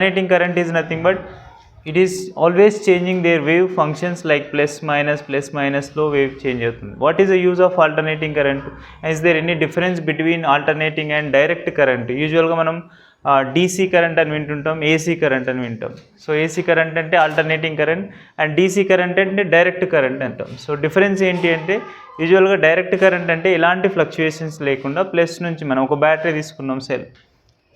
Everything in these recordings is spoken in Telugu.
Alternating current is nothing but it is always changing their wave functions like plus minus low wave change అవుతుంది. What is the use of alternating current? Is there any difference between alternating and direct current? యూజువల్గా మనం DC కరెంట్ అని వింటుంటాం, AC కరెంట్ అని వింటాం. సో AC కరెంట్ అంటే alternating current and DC current అంటే డైరెక్ట్ కరెంట్ అంటాం. సో డిఫరెన్స్ ఏంటి అంటే యూజువల్గా డైరెక్ట్ కరెంట్ అంటే ఎలాంటి ఫ్లక్చుయేషన్స్ లేకుండా ప్లస్ నుంచి మనం ఒక బ్యాటరీ తీసుకున్నాం సెల్,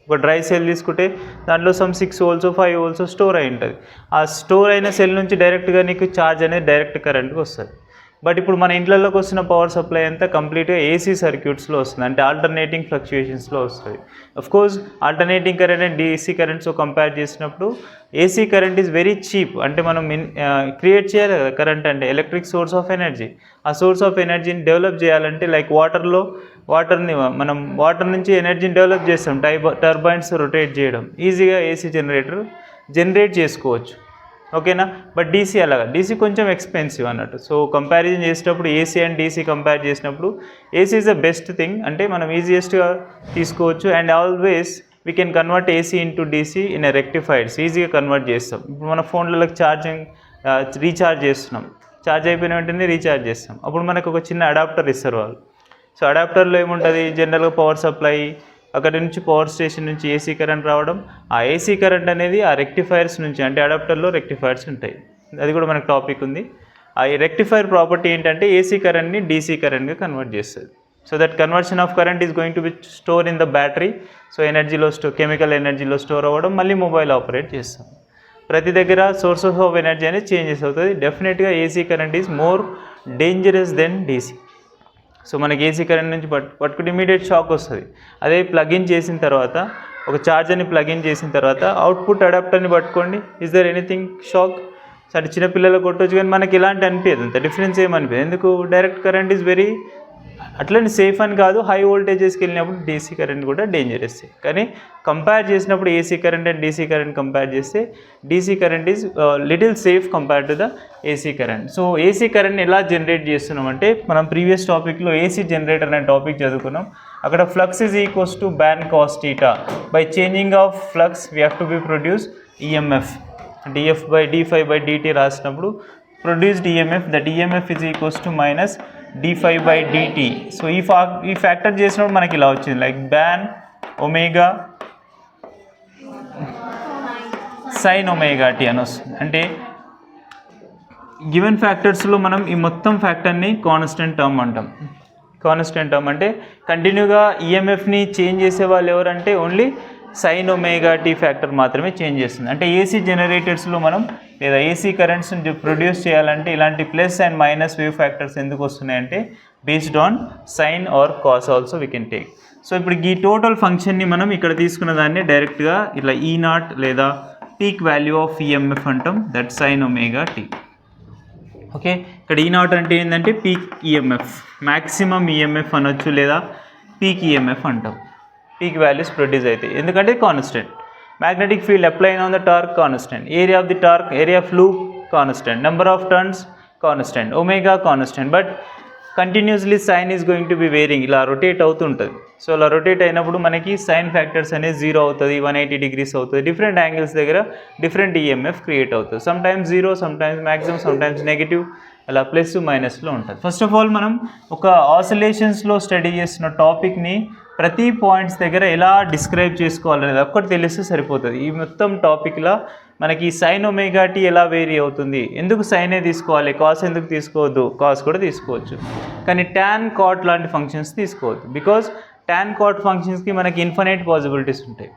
ఒక డ్రై సెల్ తీసుకుంటే దాంట్లో సమ్ 6 వోల్ట్స్ 5 వోల్ట్స్ స్టోర్ అయి ఉంటుంది. ఆ స్టోర్ అయిన సెల్ నుంచి డైరెక్ట్గా నీకు ఛార్జ్ అనేది డైరెక్ట్ కరెంట్కి వస్తుంది. బట్ ఇప్పుడు మన ఇంట్లోకి వస్తున్న పవర్ సప్లై అంతా కంప్లీట్గా AC సర్క్యూట్స్లో వస్తుంది, అంటే ఆల్టర్నేటింగ్ ఫ్లక్చుయేషన్స్లో వస్తుంది. Of course alternating current and DC కరెంట్స్తో కంపేర్ చేసినప్పుడు AC current is very cheap. అంటే మనం క్రియేట్ చేయాలి కదా కరెంట్, అంటే ఎలక్ట్రిక్ సోర్స్ ఆఫ్ ఎనర్జీ. ఆ సోర్స్ ఆఫ్ ఎనర్జీని డెవలప్ చేయాలంటే లైక్ వాటర్ని మనం వాటర్ నుంచి ఎనర్జీని డెవలప్ చేస్తాం, టర్బైన్స్ రొటేట్ చేయడం, ఈజీగా AC జనరేట్ చేసుకోవచ్చు. ఓకేనా? బట్ DC అలాగా, DC కొంచెం ఎక్స్పెన్సివ్ అన్నట్టు. సో కంపారిజన్ చేసేటప్పుడు AC అండ్ DC కంపేర్ చేసినప్పుడు AC is the best thing, అంటే మనం ఈజియెస్ట్గా తీసుకోవచ్చు. And always we can convert AC into DC in rectifieds, ఈజీగా కన్వర్ట్ చేస్తాం. ఇప్పుడు మన ఫోన్లలోకి రీఛార్జ్ చేస్తున్నాం, ఛార్జ్ అయిపోయిన వెంటనే రీఛార్జ్ చేస్తాం. అప్పుడు మనకు ఒక చిన్న అడాప్టర్ ఇస్తారు వాళ్ళు. సో అడాప్టర్లో ఏముంటుంది, జనరల్గా పవర్ సప్లై, అక్కడి నుంచి పవర్ స్టేషన్ నుంచి AC కరెంట్ రావడం, ఆ AC కరెంట్ అనేది ఆ రెక్టిఫైర్స్ నుంచి, అంటే అడాప్టర్లో రెక్టిఫైర్స్ ఉంటాయి, అది కూడా మనకు టాపిక్ ఉంది. ఆ రెక్టిఫైర్ ప్రాపర్టీ ఏంటంటే AC కరెంట్ని DC కరెంట్గా కన్వర్ట్ చేస్తుంది. So that conversion of current is going to be store in the battery. So ఎనర్జీలో కెమికల్ ఎనర్జీలో స్టోర్ అవ్వడం, మళ్ళీ మొబైల్ ఆపరేట్ చేస్తాం. ప్రతి దగ్గర సోర్సెస్ ఆఫ్ ఎనర్జీ అనేది చేంజెస్ అవుతుంది. డెఫినెట్గా AC current is more dangerous than DC. So మనకి AC కరెంట్ నుంచి పట్టుకుంటే ఇమీడియట్ షాక్ వస్తుంది. అదే ప్లగిన్ చేసిన తర్వాత, ఒక ఛార్జర్ని ప్లగిన్ చేసిన తర్వాత అవుట్పుట్ అడాప్టర్ని పట్టుకోండి, ఈజ్ దర్ ఎనీథింగ్ షాక్? సరే చిన్నపిల్లలకు కొట్టవచ్చు, కానీ మనకి ఇలాంటి అనిపించదు, అంత డిఫరెన్స్ ఏమనిపించదు. ఎందుకు? డైరెక్ట్ కరెంట్ ఈజ్ వెరీ, అట్లనే సేఫ్ అని కాదు, హై వోల్టేజెస్కి వెళ్ళినప్పుడు DC కరెంట్ కూడా డేంజరస్. కానీ కంపేర్ చేసినప్పుడు AC current and DC current compare చేస్తే DC current is little safe compare to the AC current. So AC కరెంట్ని ఎలా జనరేట్ చేస్తున్నామంటే, మనం ప్రీవియస్ టాపిక్లో AC జనరేటర్ అనే టాపిక్ చదువుకున్నాం. అక్కడ flux is equals to ban cos theta. By changing of flux we have to be produce EMF, dφ/dt రాసినప్పుడు produced EMF, that EMF is equals to minus dφ/dt. So ఈ ఫ్యాక్టర్ చేసినప్పుడు మనకి ఇలా వచ్చింది, like ban omega sign omega t అని వస్తుంది. అంటే గివెన్ ఫ్యాక్టర్స్లో మనం ఈ మొత్తం ఫ్యాక్టర్ని కాన్స్టెంట్ టర్మ్ అంటాం. కాన్స్టెంట్ టర్మ్ అంటే కంటిన్యూగా EMFని చేంజ్ చేసే వాళ్ళు ఎవరంటే only sign omega t factor మాత్రమే చేంజ్ చేస్తుంది. అంటే AC జనరేటర్స్లో మనం లేదా AC కరెంట్స్ని ప్రొడ్యూస్ చేయాలంటే ఇలాంటి plus and minus wave factors ఎందుకు వస్తున్నాయంటే based on sine or cos also we can take. So ఇప్పుడు ఈ టోటల్ ఫంక్షన్ని మనం ఇక్కడ తీసుకున్న దాన్ని డైరెక్ట్గా ఇట్లా E0 లేదా పీక్ వాల్యూ ఆఫ్ EMF అంటాం, that sign omega t. Okay, ఇక్కడ E0 అంటే ఏంటంటే పీక్ EMF, మ్యాక్సిమం EMF అనొచ్చు, లేదా పీక్ EMF అంటాం. పీక్ వాల్యూస్ ప్రొడ్యూస్ అవుతాయి ఎందుకంటే కాన్స్టెంట్. మ్యాగ్నెటిక్ ఫీల్డ్ అప్లైన్ on the torque constant, area of the torque, area of loop constant, number of turns constant, omega constant. But continuously sine is going to be varying, ఇలా రొటేట్ అవుతుంటుంది. సో ఇలా రొటేట్ అయినప్పుడు మనకి సైన్ ఫ్యాక్టర్స్ అనేది 0 అవుతుంది, 180 degrees అవుతుంది. డిఫరెంట్ యాంగిల్స్ దగ్గర డిఫరెంట్ EMF క్రియేట్ అవుతుంది. Some times 0, some times maximum, some times negative, అలా ప్లస్ మైనస్లో ఉంటుంది. ఫస్ట్ ఆఫ్ ఆల్ మనం ఒక ఆసిలేషన్స్లో స్టడీ చేస్తున్న టాపిక్ని ప్రతి పాయింట్స్ దగ్గర ఎలా డిస్క్రైబ్ చేసుకోవాలనేది ఒక్కటి తెలిస్తే సరిపోతుంది. ఈ మొత్తం టాపిక్లో మనకి సైన్ ఒమేగా t ఎలా వేరీ అవుతుంది, ఎందుకు సైనే తీసుకోవాలి, కాస్ ఎందుకు తీసుకోవద్దు, కాస్ కూడా తీసుకోవచ్చు, కానీ టాన్ కాట్ లాంటి ఫంక్షన్స్ తీసుకోవద్దు. బికాజ్ టాన్ కాట్ ఫంక్షన్స్కి మనకి ఇన్ఫినైట్ పాసిబిలిటీస్ ఉంటాయి.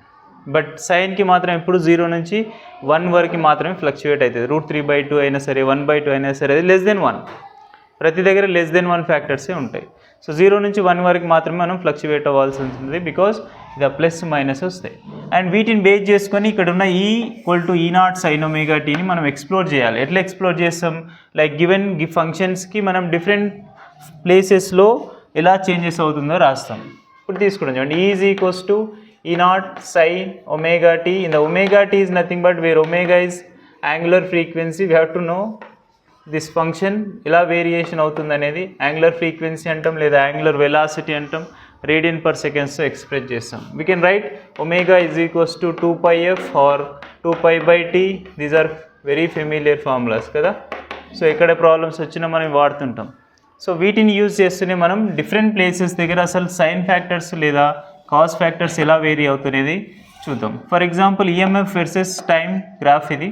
బట్ సైన్కి మాత్రం ఎప్పుడు 0 నుంచి 1 వరకు మాత్రమే ఫ్లక్చుయేట్ అవుతుంది. √3/2 అయినా సరే, 1/2 అయినా సరే, అది <1. ప్రతి దగ్గర <1 ఫ్యాక్టర్సే ఉంటాయి. సో 0 నుంచి 1 వరకు మాత్రమే మనం ఫ్లక్చువేట్ అవ్వాల్సి ఉంటుంది, బికాజ్ ఇది ప్లస్ మైనస్ వస్తాయి. అండ్ వీటిని బేస్ చేసుకొని ఇక్కడ ఉన్న E=E0 సైన్ ఒమేగా tని మనం ఎక్స్ప్లోర్ చేయాలి. ఎట్లా ఎక్స్ప్లోర్ చేస్తాం? లైక్ గివెన్ ఫంక్షన్స్కి మనం డిఫరెంట్ ప్లేసెస్లో ఎలా చేంజెస్ అవుతుందో రాస్తాం. ఇప్పుడు తీసుకుంటాం చూడండి, E=E0 sin omega t. In the omega t is nothing but where omega is angular frequency. We have to know this function ఎలా వేరియేషన్ అవుతుంది అనేది. యాంగులర్ ఫ్రీక్వెన్సీ అంటాం, లేదా యాంగులర్ వెలాసిటీ అంటాం, రేడియన్ పర్ సెకండ్స్తో ఎక్స్ప్రెస్ చేస్తాం. We can write omega is equals to 2πf or 2π/t. These are very familiar formulas కదా. సో ఎక్కడ ప్రాబ్లమ్స్ వచ్చినా మనం వాడుతుంటాం. సో వీటిని యూజ్ చేస్తూనే మనం డిఫరెంట్ ప్లేసెస్ దగ్గర అసలు సైన్ ఫ్యాక్టర్స్ లేదా కాస్ ఫ్యాక్టర్స్ ఎలా వేరీ అవుతున్నది చూద్దాం. For example EMF versus time graph ఇది.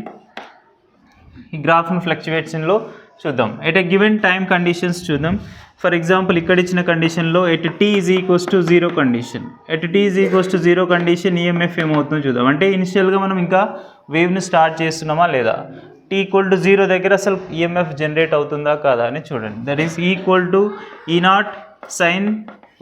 ఈ గ్రాఫ్ను ఫ్లక్చువేషన్లో చూద్దాం. At a given time conditions చూద్దాం. ఫర్ ఎగ్జాంపుల్ ఇక్కడ ఇచ్చిన కండిషన్లో at t is equals to 0 condition, at t is equals to 0 condition EMF ఏమవుతుందో చూద్దాం. అంటే ఇనిషియల్గా మనం ఇంకా వేవ్ని స్టార్ట్ చేస్తున్నామా లేదా, t ఈక్వల్ టు 0 దగ్గర అసలు ఈఎంఎఫ్ జనరేట్ అవుతుందా కాదా అని చూడండి. That is equal to E0 sine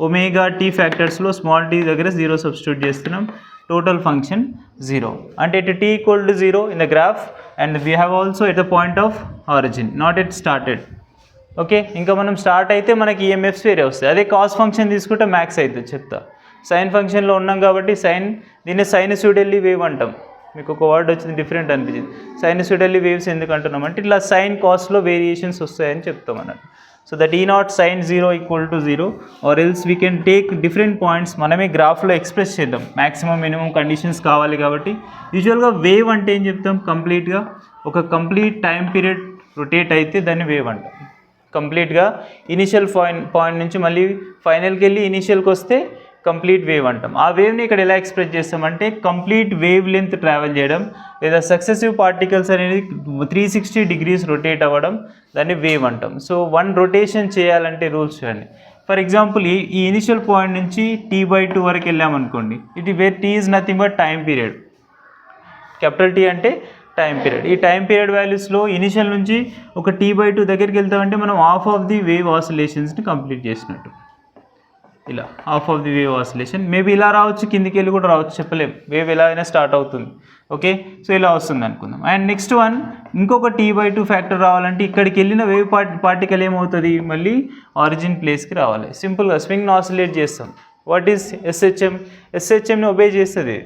omega t ఫ్యాక్టర్స్లో స్మాల్ t దగ్గర 0 సబ్స్టిట్యూట్ చేస్తున్నాం. టోటల్ ఫంక్షన్ 0 అంటే at t equal to 0 in the graph and we have also at the point of origin, not at started. Okay, ఇంకా మనం స్టార్ట్ అయితే మనకి ఈఎంఎఫ్స్ వేరే వస్తాయి. అదే కాస్ ఫంక్షన్ తీసుకుంటే మ్యాక్స్ అవుతుంది చెప్తా. సైన్ ఫంక్షన్లో ఉన్నాం కాబట్టి దీన్ని సైనసూడల్లీ వేవ్ అంటాం. మీకు ఒక వర్డ్ వచ్చింది డిఫరెంట్ అనిపించింది. సైనసూడల్లీ వేవ్స్ ఎందుకు అంటున్నాం అంటే ఇట్లా సైన్ కాస్ట్లో వేరియేషన్స్ వస్తాయని చెప్తాం అన్నట్టు. So that E0 sin 0 equal to 0 or else we can take different points, మనమే గ్రాఫ్లో ఎక్స్ప్రెస్ చేద్దాం. మ్యాక్సిమం మినిమం కండిషన్స్ కావాలి కాబట్టి యూజువల్గా వేవ్ అంటే ఏం చెప్తాం, కంప్లీట్గా ఒక కంప్లీట్ టైం పీరియడ్ రొటేట్ అయితే దాన్ని వేవ్ అంటాం. కంప్లీట్గా ఇనిషియల్ పాయింట్ నుంచి మళ్ళీ ఫైనల్కి వెళ్ళి ఇనిషియల్కి వస్తే కంప్లీట్ వేవ్ అంటాం. ఆ వేవ్ని ఇక్కడ ఎలా ఎక్స్ప్రెస్ చేస్తామంటే కంప్లీట్ వేవ్ లెంత్ ట్రావెల్ చేయడం లేదా సక్సెసివ్ పార్టికల్స్ అనేది 360 degrees రొటేట్ అవ్వడం, దాన్ని వేవ్ అంటాం. సో వన్ రొటేషన్ చేయాలంటే రూల్స్ చూడండి. ఫర్ ఎగ్జాంపుల్ ఈ ఇనిషియల్ పాయింట్ నుంచి t/2 వరకు వెళ్ళామనుకోండి, ఇది where t is nothing but time period. Capital T అంటే టైం పీరియడ్. ఈ టైం పీరియడ్ వాల్యూస్లో ఇనిషియల్ నుంచి ఒక t/2 దగ్గరికి వెళ్తామంటే మనం హాఫ్ ఆఫ్ ది వేవ్ ఆసిలేషన్స్ని కంప్లీట్ చేసినట్టు. ఇలా half of the wave oscillation maybe ఇలా రావచ్చు, కిందికి వెళ్ళి కూడా రావచ్చు, చెప్పలేం. వేవ్ ఎలా అయినా స్టార్ట్ అవుతుంది. ఓకే, సో ఇలా వస్తుంది అనుకుందాం. అండ్ నెక్స్ట్ వన్ ఇంకొక t/2 ఫ్యాక్టర్ రావాలంటే ఇక్కడికి వెళ్ళిన వేవ్ పార్టికల్ ఏమవుతుంది, మళ్ళీ ఆరిజిన్ ప్లేస్కి రావాలి. సింపుల్గా స్వింగ్ని ఆసిలేట్ చేస్తాం. What is SHM? SHMని ఒబే చేస్తుంది.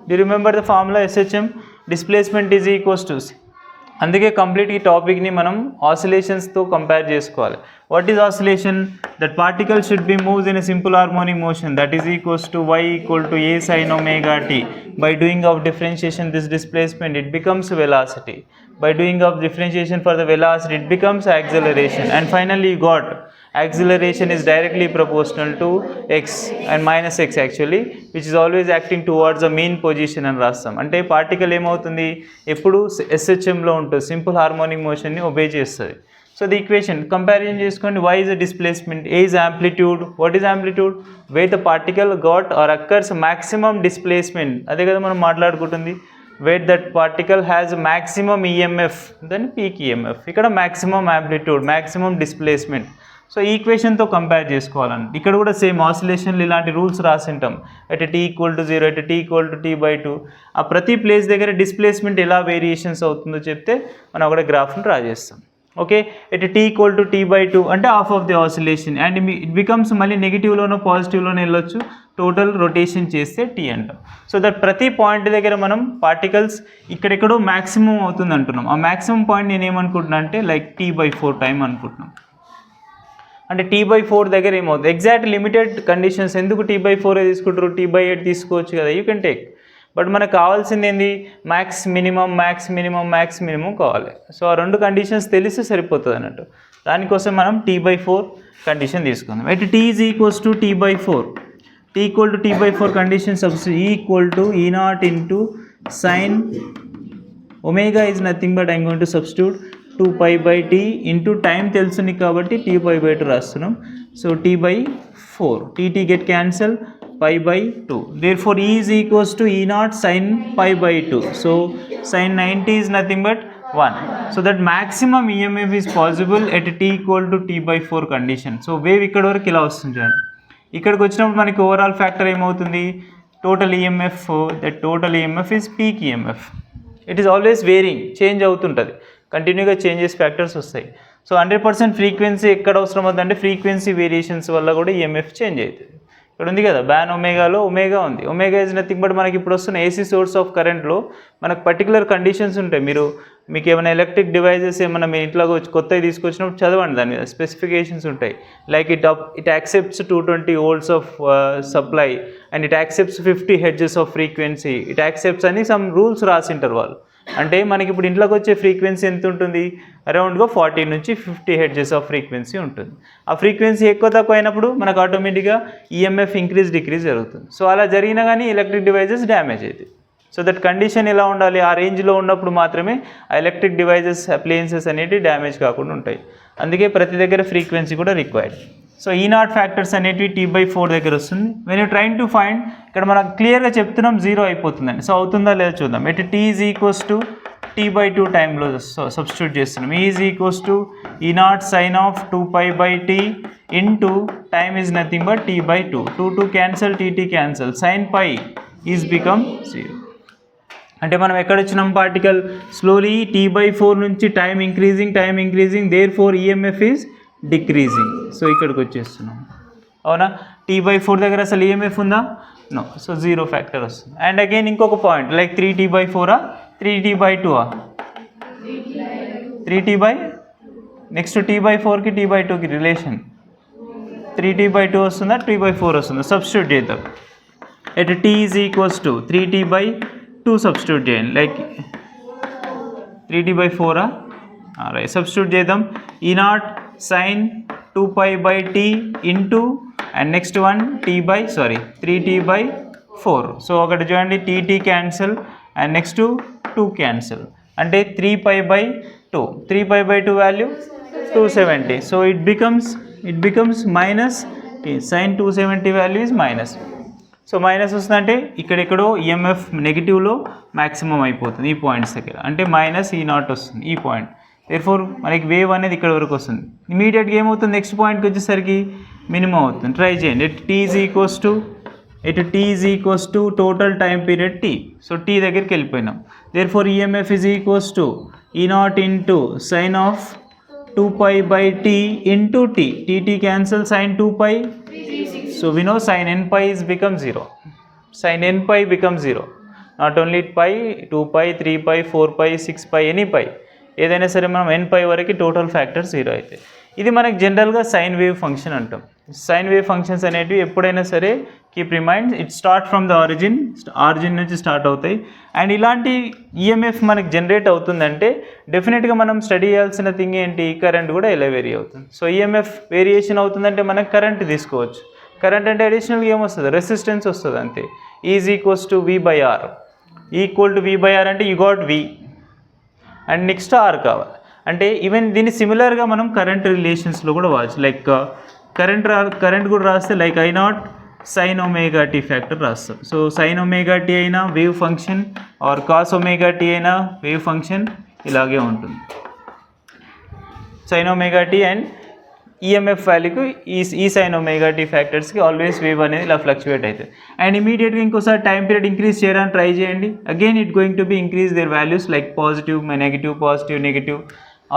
Do remember the formula SHM? Displacement is equals to, అందుకే కంప్లీట్ ఈ టాపిక్ని మనం ఆసిలేషన్స్తో కంపేర్ చేసుకోవాలి. What is oscillation? That particle should be moves in a simple harmonic motion that is equals to y equal to a sin omega t. By doing of differentiation this displacement it becomes velocity. By doing of differentiation for the velocity it becomes acceleration. And finally you got acceleration is directly proportional to x and minus x actually, which is always acting towards the mean position అని రాస్తాం. అంటే పార్టికల్ ఏమవుతుంది, ఎప్పుడు SHMలో ఉంటుంది, సింపుల్ హార్మోనిక్ మోషన్ని ఒబే చేస్తుంది. సో ది ఈక్వేషన్ కంపారిజన్ చేసుకోండి. y is a displacement, a is amplitude. What is amplitude? Where the particle got or occurs maximum displacement. అదే కదా మనం మాట్లాడుకుంటుంది. Where that particle has maximum EMF, then peak EMF. ఇక్కడ maximum amplitude, maximum displacement. So ఈ ఈక్వేషన్తో కంపేర్ చేసుకోవాలండి. ఇక్కడ కూడా సేమ్ ఆసిలేషన్లు ఇలాంటి రూల్స్ రాసింటాం. At t equal to 0, at t equal to t/2. ఆ ప్రతి ప్లేస్ దగ్గర డిస్ప్లేస్మెంట్ ఎలా వేరియేషన్స్ అవుతుందో చెప్తే మనం అక్కడ గ్రాఫ్ని డ్రా చేస్తాం. Okay, at t equal to t/2 అంటే half of the oscillation and it becomes మళ్ళీ నెగిటివ్లోనో పాజిటివ్లోనో వెళ్ళొచ్చు. టోటల్ రొటేషన్ చేస్తే t అంటాం. సో దట్ ప్రతి పాయింట్ దగ్గర మనం పార్టికల్స్ ఇక్కడెక్కడో మ్యాక్సిమం అవుతుంది అంటున్నాం. ఆ మ్యాక్సిమం పాయింట్ నేను ఏమనుకుంటున్నా అంటే లైక్ t/4 టైం అనుకుంటున్నాం. అంటే t/4 దగ్గర ఏమవుతుంది, ఎగ్జాక్ట్ లిమిటెడ్ కండిషన్స్ ఎందుకు t/4 తీసుకుంటారు, t/8 తీసుకోవచ్చు కదా, యూ కెన్ టేక్. బట్ మనకు కావాల్సింది ఏంది, మ్యాక్స్ మినిమం కావాలి. సో ఆ రెండు కండిషన్స్ తెలిస్తే సరిపోతుంది అన్నట్టు. దానికోసం మనం t/4 కండిషన్ తీసుకుందాం. At t is equals to t/4, t equal to t/4 condition substitute E equal to E0 into sine omega is nothing but I'm going to substitute 2π/t into time తెలుసుని కాబట్టి t/2 రాస్తున్నాం. So t/4, t get cancel, π/2. Therefore E is equals to E0 sin π/2. So sin 90 is nothing but 1. So that maximum EMF is possible at t equal to t/4 condition. So wave ఇక్కడ వరకు ఇలా వస్తుంది. ఇక్కడికి వచ్చినప్పుడు మనకి ఓవరాల్ ఫ్యాక్టర్ ఏమవుతుంది, total EMF, that total EMF is peak EMF. It is always varying, change అవుతుంటుంది, కంటిన్యూగా చేంజెస్ ఫ్యాక్టర్స్ వస్తాయి. సో 100% ఫ్రీక్వెన్సీ ఎక్కడ అవసరం అవుతుందంటే ఫ్రీక్వెన్సీ వేరియేషన్స్ వల్ల కూడా ఈఎంఎఫ్ చేంజ్ అవుతుంది. ఇక్కడ ఉంది కదా బ్యాన్ ఒమేగాలో ఒమేగా ఉంది. ఒమేగా ఇస్ నథింగ్ బట్ మనకి ఇప్పుడు వస్తున్న ఏసీ సోర్స్ ఆఫ్ కరెంట్లో మనకు పర్టికులర్ కండిషన్స్ ఉంటాయి. మీకు ఏమైనా ఎలక్ట్రిక్ డివైజెస్ ఏమైనా మీ ఇంట్లో కొత్తవి తీసుకొచ్చినప్పుడు చదవండి, దాని మీద స్పెసిఫికేషన్స్ ఉంటాయి. Like it accepts 220 volts of supply and it accepts 50 hertz off frequency, it accepts అని సమ్ రూల్స్ రాసింటారు వాళ్ళు. అంటే మనకి ఇప్పుడు ఇంట్లోకి వచ్చే ఫ్రీక్వెన్సీ ఎంత ఉంటుంది, అరౌండ్గా 40 నుంచి 50 hertz ఆఫ్ ఫ్రీక్వెన్సీ ఉంటుంది. ఆ ఫ్రీక్వెన్సీ ఎక్కువ తక్కువ అయినప్పుడు మనకు ఆటోమేటిక్గా ఈఎంఎఫ్ ఇంక్రీజ్ డిక్రీజ్ జరుగుతుంది. సో అలా జరిగినా కానీ ఎలక్ట్రిక్ డివైజెస్ డ్యామేజ్ అవుతాయి. సో దట్ కండిషన్ ఎలా ఉండాలి, ఆ రేంజ్లో ఉన్నప్పుడు మాత్రమే ఆ ఎలక్ట్రిక్ డివైజెస్ అప్లయన్సెస్ అనేవి డ్యామేజ్ కాకుండా ఉంటాయి. అందుకే ప్రతి దగ్గర ఫ్రీక్వెన్సీ కూడా రిక్వైర్డ్. సో E0 ఫ్యాక్టర్స్ అనేటివి T/4 దగ్గర వస్తుంది. When you train to find, ఇక్కడ మనం క్లియర్గా చెప్తున్నాం 0 అయిపోతుందండి. సో అవుతుందా లేదా చూద్దాం. At T is equals to T/2 టైంలో సబ్స్టిట్యూట్ చేస్తున్నాం. E is equals to E0 sine of 2π/T into time is nothing but T/2. 2 cancel, T cancel, sine π is become 0. అంటే మనం ఎక్కడ వచ్చినాం, పార్టికల్ స్లోలీ T/4 నుంచి time increasing therefore EMF is decreasing. So ఇక్కడికి వచ్చేస్తున్నాం, అవునా. T/4 దగ్గర అసలు ఈఎంఎఫ్ ఉందా, నో. సో 0 ఫ్యాక్టర్ వస్తుంది. అండ్ అగైన్ ఇంకొక point, like 3T/4 3T/2 3T next T/4కి T/2కి రిలేషన్ 3T/2 వస్తుందా 3/4 వస్తుందా, సబ్స్టిట్యూట్ చేద్దాం. At T is equals to 3T/2 substitute చేయండి, లైక్ 3T/4 రైట్, సబ్స్టిట్యూట్ చేద్దాం. E0 sin 2π/T into and next one 3T/4. So ఒకటి చూడండి, TT cancel and next 2 cancel, అంటే 3π/2. 3π/2 value 270. So it becomes minus sin 270 value is minus. So minus వస్తుందంటే ఇక్కడెక్కడో ఈఎంఎఫ్ నెగిటివ్లో మ్యాక్సిమం అయిపోతుంది ఈ పాయింట్స్ దగ్గర, అంటే మైనస్ E0 వస్తుంది ఈ పాయింట్. దేర్ఫోర్ మనకి వేవ్ అనేది ఇక్కడ వరకు వస్తుంది. ఇమీడియట్గా ఏమవుతుంది, నెక్స్ట్ పాయింట్కి వచ్చేసరికి మినిమం అవుతుంది. ట్రై చేయండి. At T is equals to total time period T. So T దగ్గరికి వెళ్ళిపోయినాం. Therefore EMF is equals to E0 into sine of 2π/T into T cancel, sine 2π. So we know sin nπ is become 0. Sin nπ becomes 0. Not only π, 2π, 3π, 4π, 6π, any π. ఏదైనా సరే మనం nπ వరకు టోటల్ ఫ్యాక్టర్ 0 అయితే. ఇది మనకి జనరల్గా సైన్ వేవ్ ఫంక్షన్ అంటాం. సైన్ వేవ్ ఫంక్షన్స్ అనేటివి ఎప్పుడైనా సరే keep remind, it start from the origin నుంచి స్టార్ట్ అవుతాయి. అండ్ ఇలాంటి ఈఎంఎఫ్ మనకి జనరేట్ అవుతుందంటే డెఫినెట్గా మనం స్టడీ చేయాల్సిన థింగ్ ఏంటి, కరెంట్ కూడా ఎలా వేరీ అవుతుంది. సో ఈఎంఎఫ్ వేరియేషన్ అవుతుందంటే మనకు కరెంట్ తీసుకోవచ్చు. కరెంట్ అంటే అడిషనల్గా ఏమొస్తుంది, రెసిస్టెన్స్ వస్తుంది అంతే. Is equals to V/R. Equal to V/R అంటే you got V and next R కావాలి. అంటే ఈవెన్ దీన్ని సిమిలర్గా మనం కరెంట్ రిలేషన్స్లో కూడా వాడచ్చు. లైక్ కరెంట్ కూడా రాస్తే like I0 sin ωt factor రాస్తాం. సో sin ωt అయినా wave function are cos ωt అయినా వేవ్ ఫంక్షన్ ఇలాగే ఉంటుంది. sin ωt అండ్ ఈఎంఎఫ్ వాల్యూకి ఈ sin ωt ఫ్యాక్టర్స్కి ఆల్వేస్ వేవ్ అనేది ఇలా ఫ్లక్చువేట్ అవుతుంది. అండ్ ఇమీడియట్గా ఇంకోసారి టైం పీరియడ్ ఇంక్రీజ్ చేయడానికి ట్రై చేయండి. Again it going to be increase there values like positive negative.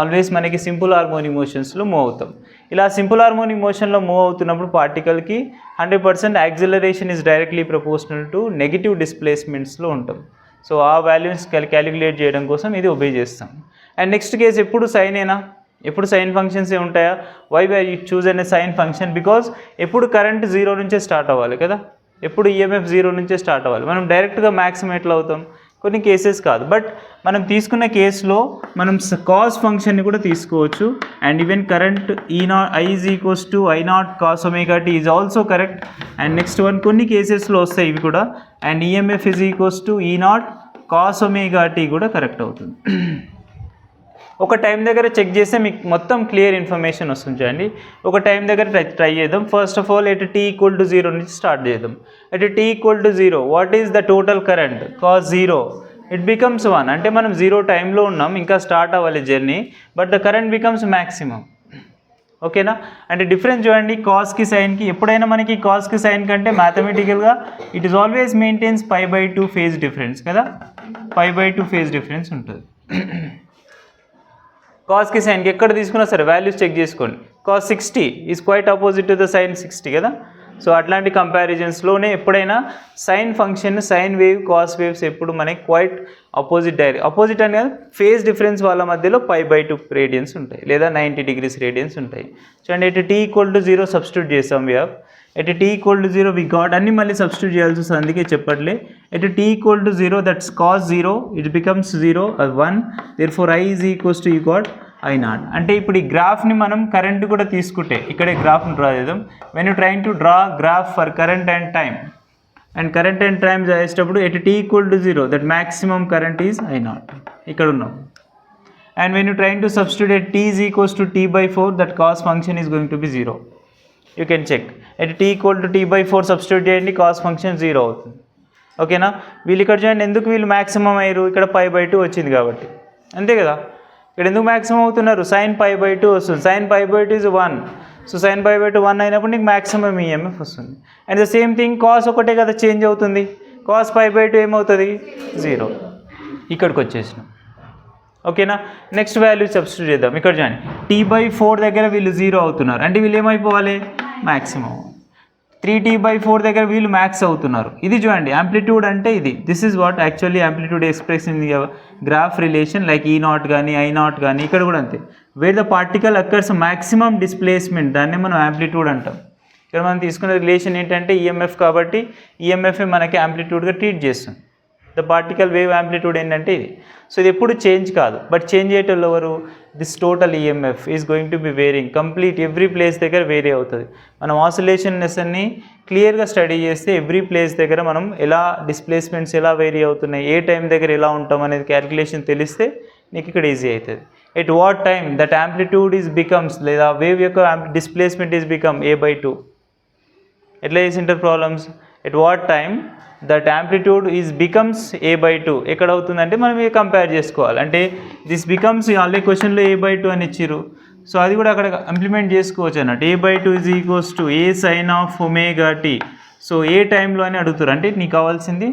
Always మనకి సింపుల్ హార్మోనిక్ మోషన్స్లో మూవ్ అవుతాం. ఇలా సింపుల్ హార్మోనిక్ మోషన్లో మూవ్ అవుతున్నప్పుడు పార్టికల్కి 100% acceleration is directly proportional to negative డిస్ప్లేస్మెంట్స్లో ఉంటాం. సో ఆ వాల్యూస్ క్యాలిక్యులేట్ చేయడం కోసం ఇది ఒబే చేస్తాం. అండ్ నెక్స్ట్ కేసు ఎప్పుడు సైన్ ఫంక్షన్స్ ఏ ఉంటాయా, వై యూ చూజ్ అనే సైన్ ఫంక్షన్, బికాజ్ ఎప్పుడు కరెంట్ 0 నుంచే స్టార్ట్ అవ్వాలి కదా, ఎప్పుడు ఈఎంఎఫ్ 0 నుంచే స్టార్ట్ అవ్వాలి. మనం డైరెక్ట్గా మ్యాక్సిమం ఎట్లా అవుతాం, కొన్ని కేసెస్ కాదు. బట్ మనం తీసుకున్న కేసులో మనం కాస్ ఫంక్షన్ని కూడా తీసుకోవచ్చు. And even current I is equals to I0 cos ωt is also correct. And next one కొన్ని కేసెస్లో వస్తాయి ఇవి కూడా. And EMF is equals to E0 cos ωt కూడా కరెక్ట్ అవుతుంది. ఒక టైం దగ్గర చెక్ చేస్తే మీకు మొత్తం క్లియర్ ఇన్ఫర్మేషన్ వస్తుంది. చూడండి, ఒక టైం దగ్గర ట్రై చేద్దాం. First of all at T equal to 0 నుంచి స్టార్ట్ చేద్దాం. At T equal to 0 what is the total current, cos 0 it becomes 1. అంటే మనం 0 టైంలో ఉన్నాం, ఇంకా స్టార్ట్ అవ్వాలి journey, but the current becomes maximum. ఓకేనా. అంటే డిఫరెన్స్ చూడండి, కాస్కి సైన్కి. ఎప్పుడైనా మనకి కాస్కి సైన్ కంటే మ్యాథమెటికల్గా it is always maintains π/2 phase difference కదా, π/2 ఫేజ్ డిఫరెన్స్ ఉంటుంది. కాస్కి సైన్కి ఎక్కడ తీసుకున్నా సరే వాల్యూస్ చెక్ చేసుకోండి. cos 60 is quite opposite to the sine 60 కదా. సో అట్లాంటి కంపారిజన్స్లోనే ఎప్పుడైనా sine function, sine wave, cos waves ఎప్పుడు మనకి క్వైట్ అపోజిట్ అని కాదు, ఫేజ్ డిఫరెన్స్ వాళ్ళ మధ్యలో π/2 రేడియన్స్ ఉంటాయి లేదా 90 degrees రేడియన్స్ ఉంటాయి. చూడండి, ఎట్ t = 0 సబ్స్టిట్యూట్ చేస్తాం. We have at t = 0 we got, అన్ని మళ్ళీ సబ్స్టిట్యూట్ చేయాల్సి వస్తుంది, అందుకే చెప్పట్లే. At t = 0 that's cos 0 it becomes 0 1, therefore I is equals to you got I0. అంటే ఇప్పుడు ఈ గ్రాఫ్ని మనం కరెంట్ కూడా తీసుకుంటే ఇక్కడే గ్రాఫ్ని డ్రా చేద్దాం. When you trying to draw graph for current and time, and current and time చేసేటప్పుడు at t = 0 that maximum current is I0 ఇక్కడ ఉన్నాం. And when you trying to substitute t is equals to t/4 that cos function is going to be 0. You can check. At t = t/4 substitute చేయండి, కాస్ ఫంక్షన్ 0 అవుతుంది. ఓకేనా? వీళ్ళు ఇక్కడ చూడండి, ఎందుకు వీళ్ళు మ్యాక్సిమం అయ్యారు, ఇక్కడ π/2 వచ్చింది కాబట్టి, అంతే కదా. ఇక్కడ ఎందుకు మ్యాక్సిమం అవుతున్నారు, sin π/2 వస్తుంది, sin π/2 ఈజ్ 1, సో sin π/2 1 అయినప్పుడు నీకు మ్యాక్సిమం ఈఎంఎఫ్ వస్తుంది. And the same thing cos ఒకటే కదా చేంజ్ అవుతుంది, కాస్ π/2 ఏమవుతుంది 0, ఇక్కడికి వచ్చేసినాం. ఓకేనా? నెక్స్ట్ వాల్యూ సబ్స్టిట్యూట్ చేద్దాం. ఇక్కడ చూడండి, t/4 దగ్గర వీళ్ళు 0 అవుతున్నారు, అంటే వీళ్ళు ఏమైపోవాలి మ్యాక్సిమం. 3t/4 దగ్గర వీళ్ళు మ్యాక్స్ అవుతున్నారు. ఇది చూడండి యాంప్లిట్యూడ్ అంటే ఇది, this is what actually amplitude express in the graph relation like E0 కానీ I0 కానీ, ఇక్కడ కూడా అంతే. Wear the particle occurs maximum displacement, దాన్నే మనం యాంప్లిట్యూడ్ అంటాం. ఇక్కడ మనం తీసుకునే రిలేషన్ ఏంటంటే ఈఎంఎఫ్, కాబట్టి ఈఎంఎఫ్ మనకి యాంప్లిట్యూడ్గా ట్రీట్ చేస్తుంది. ద పార్టికల్ వేవ్ యాంప్లిట్యూడ్ ఏంటంటే ఇది. సో ఇది ఎప్పుడు చేంజ్ కాదు, బట్ చేంజ్ అయ్యేటోళ్ళు ఎవరు, this total EMF is going to be wearing, complete every place దగ్గర వేరీ అవుతుంది. మనం ఆసిలేషన్ లెసన్ని క్లియర్గా స్టడీ చేస్తే ఎవ్రీ ప్లేస్ దగ్గర మనం ఎలా డిస్ప్లేస్మెంట్స్ ఎలా వేరీ అవుతున్నాయి, ఏ టైం దగ్గర ఎలా ఉంటాం అనేది క్యాలిక్యులేషన్ తెలిస్తే నీకు ఇక్కడ ఈజీ అవుతుంది. At what time that amplitude is becomes, లేదా వేవ్ యొక్క డిస్ప్లేస్మెంట్ ఈజ్ బికమ్ a/2. ఎట్లా చేసింటారు problems, at what time that amplitude is becomes a/2, ఎక్కడ అవుతుందంటే మనం ఇవి కంపేర్ చేసుకోవాలి. అంటే దిస్ బికమ్స్ ఆల్రెడీ క్వశ్చన్లో a/2 అని ఇచ్చిర్రు, సో అది కూడా అక్కడ ఇంప్లిమెంట్ చేసుకోవచ్చు అన్నట్టు. a/2 ఈజ్ ఈక్వల్స్ టు a sin of ωt. So ఏ టైంలో అని అడుగుతారు, అంటే నీకు కావాల్సింది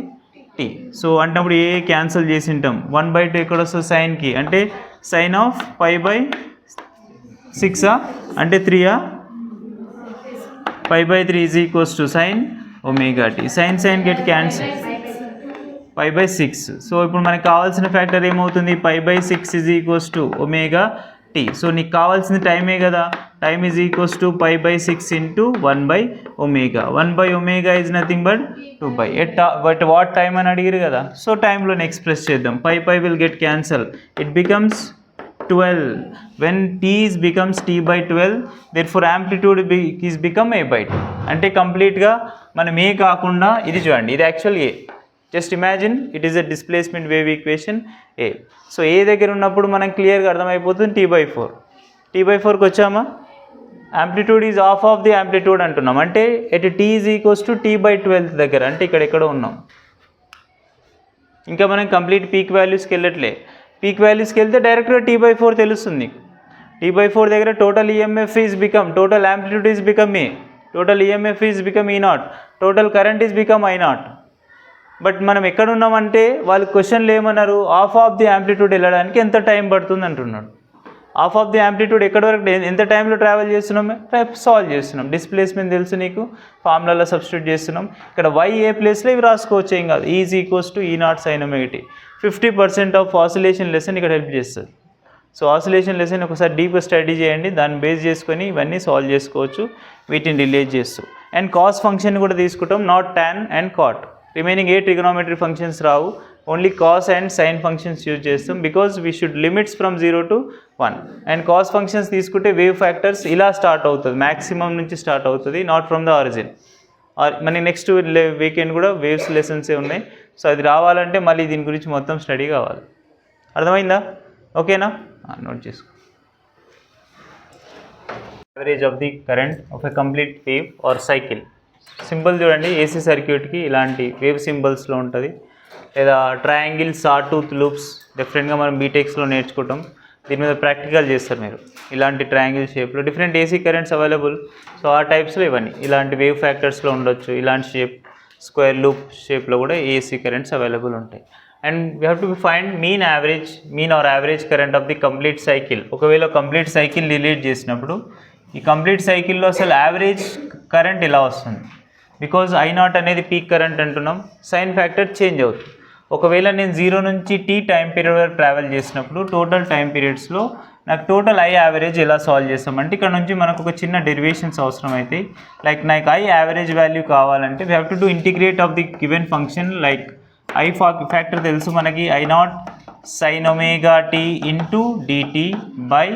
t. సో అంటప్పుడు ఏ క్యాన్సిల్ చేసి ఉంటాం, 1/2 ఎక్కడ వస్తుంది సైన్కి, అంటే sin of π/6 అంటే 3 π/3 ఈజ్ ఈక్వల్స్ టు sin ωt. sin get cancel π/6. So ఇప్పుడు మనకు కావాల్సిన ఫ్యాక్టర్ ఏమవుతుంది, π/6 is equals to ωt. So నీకు కావాల్సింది టైమే కదా, time is equals to π/6 into 1/ω. 1/ω is nothing but 2/. But what time అని అడిగారు కదా, సో టైంలో ఎక్స్ప్రెస్ చేద్దాం. π will get cancel, it becomes 12. when t is becomes t/12, therefore amplitude is become a/2. అంటే కంప్లీట్గా మనం ఏ కాకుండా ఇది చూడండి, ఇది actual a, just imagine it is a displacement wave equation a. So a దగ్గర ఉన్నప్పుడు మనం క్లియర్గా అర్థమైపోతుంది t/4. t/4కి వచ్చామా, amplitude is of the amplitude అంటున్నాం, అంటే at t is equals to t/12 దగ్గర, అంటే ఇక్కడ ఎక్కడో ఉన్నాం. ఇంకా మనం కంప్లీట్ పీక్ వాల్యూస్కి వెళ్ళట్లే, పీక్ వాల్యూస్కి వెళ్తే డైరెక్ట్గా t/4 తెలుస్తుంది నీకు. t/4 దగ్గర total EMF is become, total amplitude is become a, total EMF is become E0, total current is become I0. But మనం ఎక్కడ ఉన్నామంటే వాళ్ళు క్వశ్చన్లు ఏమన్నారు, ఆఫ్ ఆఫ్ ది యాంప్లిట్యూడ్ వెళ్ళడానికి ఎంత టైం పడుతుంది అంటున్నాడు. ఆఫ్ ఆఫ్ ది యాంప్లిట్యూడ్ ఎక్కడి వరకు ఎంత టైంలో ట్రావెల్ చేస్తున్నాం, సాల్వ్ చేస్తున్నాం. డిస్ప్లేస్మెంట్ తెలుసు నీకు, ఫార్ములాలో సబ్స్టిట్యూట్ చేస్తున్నాం. ఇక్కడ y ఏ ప్లేస్లో ఇవి రాసుకోవచ్చు, ఏం కాదు. Is equals to E0 sin ωt. 50% of oscillation lesson ఇక్కడ హెల్ప్ చేస్తుంది. సో ఆసిలేషన్ లెసన్ ఒకసారి డీప్గా స్టడీ చేయండి, దాన్ని బేస్ చేసుకొని ఇవన్నీ సాల్వ్ చేసుకోవచ్చు వీటిని రిలేట్ చేస్తూ. అండ్ కాస్ ఫంక్షన్ కూడా తీసుకుంటాం, నాట్ tan అండ్ cot. రిమైనింగ్ ఏ ట్రిగనోమెట్రీ ఫంక్షన్స్ రావు, only cos and sine functions use చేస్తాం, because we should limits from 0 to 1. And cos functions తీసుకుంటే వేవ్ ఫ్యాక్టర్స్ ఇలా స్టార్ట్ అవుతుంది, మ్యాక్సిమం నుంచి స్టార్ట్ అవుతుంది, నాట్ ఫ్రమ్ ద ఆరిజిన్. మనకి నెక్స్ట్ వీకెండ్ కూడా వేవ్స్ లెసన్సే ఉన్నాయి. సో అది రావాలంటే మళ్ళీ దీని గురించి మొత్తం స్టడీ కావాలి. అర్థమైందా? ఓకేనా? నోట్ చేసుకో. Average of the current of a complete wave or cycle. Symbol చూడండి, ఏసీ సర్క్యూట్కి ఇలాంటి వేవ్ సింబల్స్లో ఉంటుంది, లేదా ట్రయాంగిల్ సార్ టూత్ లూప్స్ డిఫరెంట్గా మనం బీటెక్స్లో నేర్చుకుంటాం. దీని మీద ప్రాక్టికల్ చేస్తారు మీరు. ఇలాంటి ట్రయాంగిల్ షేప్లో different AC currents available. So ఆ టైప్స్లో ఇవన్నీ ఇలాంటి వేవ్ ఫ్యాక్టర్స్లో ఉండొచ్చు. ఇలాంటి షేప్ స్క్వేర్ లూప్ షేప్లో కూడా ఏసీ కరెంట్స్ అవైలబుల్ ఉంటాయి. And we have to find mean or average current of the complete cycle. ఒకవేళ కంప్లీట్ సైకిల్ రిలేట్ చేసినప్పుడు ఈ కంప్లీట్ సైకిల్లో అసలు యావరేజ్ కరెంట్ ఇలా వస్తుంది. బికాజ్ I0 అనేది పీక్ కరెంట్ అంటున్నాం, సైన్ ఫ్యాక్టర్ చేంజ్ అవుతుంది. ఒకవేళ నేను 0 నుంచి t టైం పీరియడ్ వరకు ట్రావెల్ చేసినప్పుడు టోటల్ టైం పీరియడ్స్లో నాకు టోటల్ I యావరేజ్ ఎలా సాల్వ్ చేస్తామంటే ఇక్కడ నుంచి మనకు ఒక చిన్న డెరివేషన్స్ అవసరం అవుతాయి. లైక్ నాకు I యావరేజ్ వాల్యూ కావాలంటే we have to do integrate of the given function. Like I factor తెలుసు మనకి, I0 sin omega t into dt by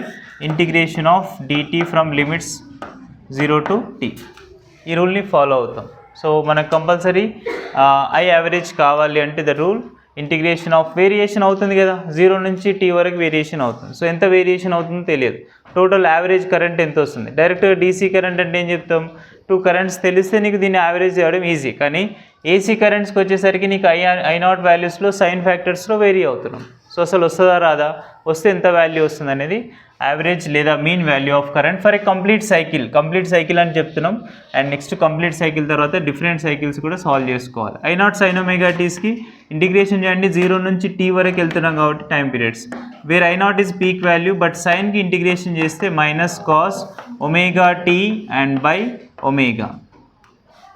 integration of dt from limits 0 to t. ఈ రూల్ని ఫాలో అవుతాం. సో మనకు కంపల్సరీ I యావరేజ్ కావాలి అంటే the rule integration of variation అవుతుంది కదా, 0 నుంచి t వరకు వేరియేషన్ అవుతుంది. సో ఎంత వేరియేషన్ అవుతుందో తెలియదు, టోటల్ యావరేజ్ కరెంట్ ఎంత వస్తుంది. డైరెక్ట్గా DC కరెంట్ అంటే ఏం చెప్తాం, 2 కరెంట్స్ తెలిస్తే నీకు దీన్ని యావరేజ్ చేయడం ఈజీ. కానీ AC కరెంట్స్కి వచ్చేసరికి నీకు I0 వాల్యూస్లో సైన్ ఫ్యాక్టర్స్లో వేరీ అవుతున్నాం. సో అసలు వస్తుందా రాదా, వస్తే ఎంత వాల్యూ వస్తుంది అనేది యావరేజ్ లేదా mean value of current for a complete cycle అని చెప్తున్నాం. అండ్ నెక్స్ట్ కంప్లీట్ సైకిల్ తర్వాత డిఫరెంట్ సైకిల్స్ కూడా సాల్వ్ చేసుకోవాలి. I0 sin omega tస్కి ఇంటిగ్రేషన్ చేయండి, 0 నుంచి t వరకు వెళ్తున్నాం కాబట్టి time period, where I0 is peak value, but సైన్కి ఇంటిగ్రేషన్ చేస్తే minus cos omega t and by omega.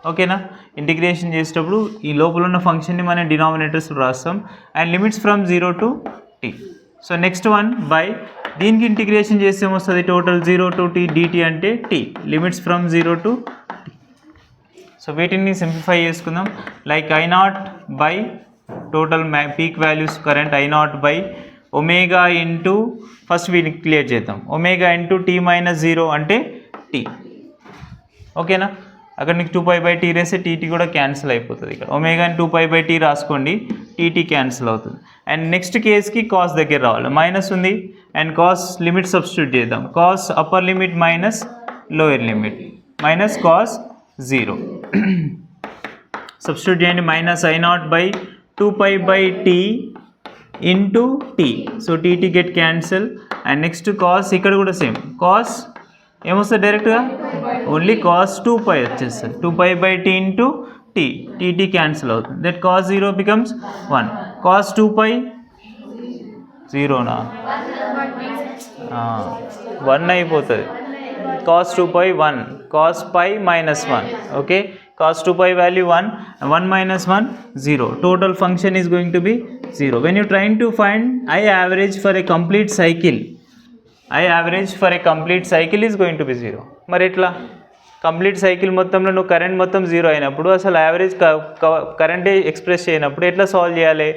ఓకేనా, ఇంటిగ్రేషన్ చేసేటప్పుడు ఈ లోపల ఉన్న ఫంక్షన్ని మనం డినామినేటర్స్లో రాస్తాం. And limits from 0 to t. So next one by, దీనికి ఇంటిగ్రేషన్ చేస్తే ఏమొస్తుంది, టోటల్ 0 to t dt అంటే t, limits from 0 to t. So వీటిని సింప్లిఫై చేసుకుందాం. Like I0 by total peak values current I0 by omega into, first వీటిని క్లియర్ చేద్దాం, ఒమేగా ఇంటూ t మైనస్ 0 అంటే t. ఓకేనా, అక్కడ నీకు 2π/t రాస్తే టీటీ కూడా క్యాన్సిల్ అయిపోతుంది. ఇక్కడ ఒమేగాని 2π/t రాసుకోండి, టీటీ క్యాన్సిల్ అవుతుంది. అండ్ నెక్స్ట్ కేస్కి కాస్ దగ్గర రావాలి, మైనస్ ఉంది అండ్ కాస్ లిమిట్ సబ్స్టిట్యూట్ చేద్దాం. Cos upper limit minus lower limit minus cos 0 substitute చేయండి. Minus I0 by 2π/t into t. So T T get cancel. And next cos, ఇక్కడ కూడా సేమ్ కాస్ ఏమొస్తుంది డైరెక్ట్గా, ఓన్లీ కాస్ 2π వచ్చేస్తుంది, 2π/t into t, T T cancel అవుతుంది. దట్ కాస్ 0 బికమ్స్ 1, కాస్ 2π 0నా 1 అయిపోతుంది, cos 2π 1, cos π minus 1. Okay, cos 2π value 1, 1 minus 1 0, total function is going to be 0. When you trying to find I average for a complete cycle, I average for a complete cycle is going to be 0. మరి ఎట్లా, కంప్లీట్ సైకిల్ మొత్తంలో నువ్వు కరెంట్ మొత్తం 0 అయినప్పుడు అసలు యావరేజ్ కరెంటే ఎక్స్ప్రెస్ చేయనప్పుడు ఎట్లా సాల్వ్ చేయాలి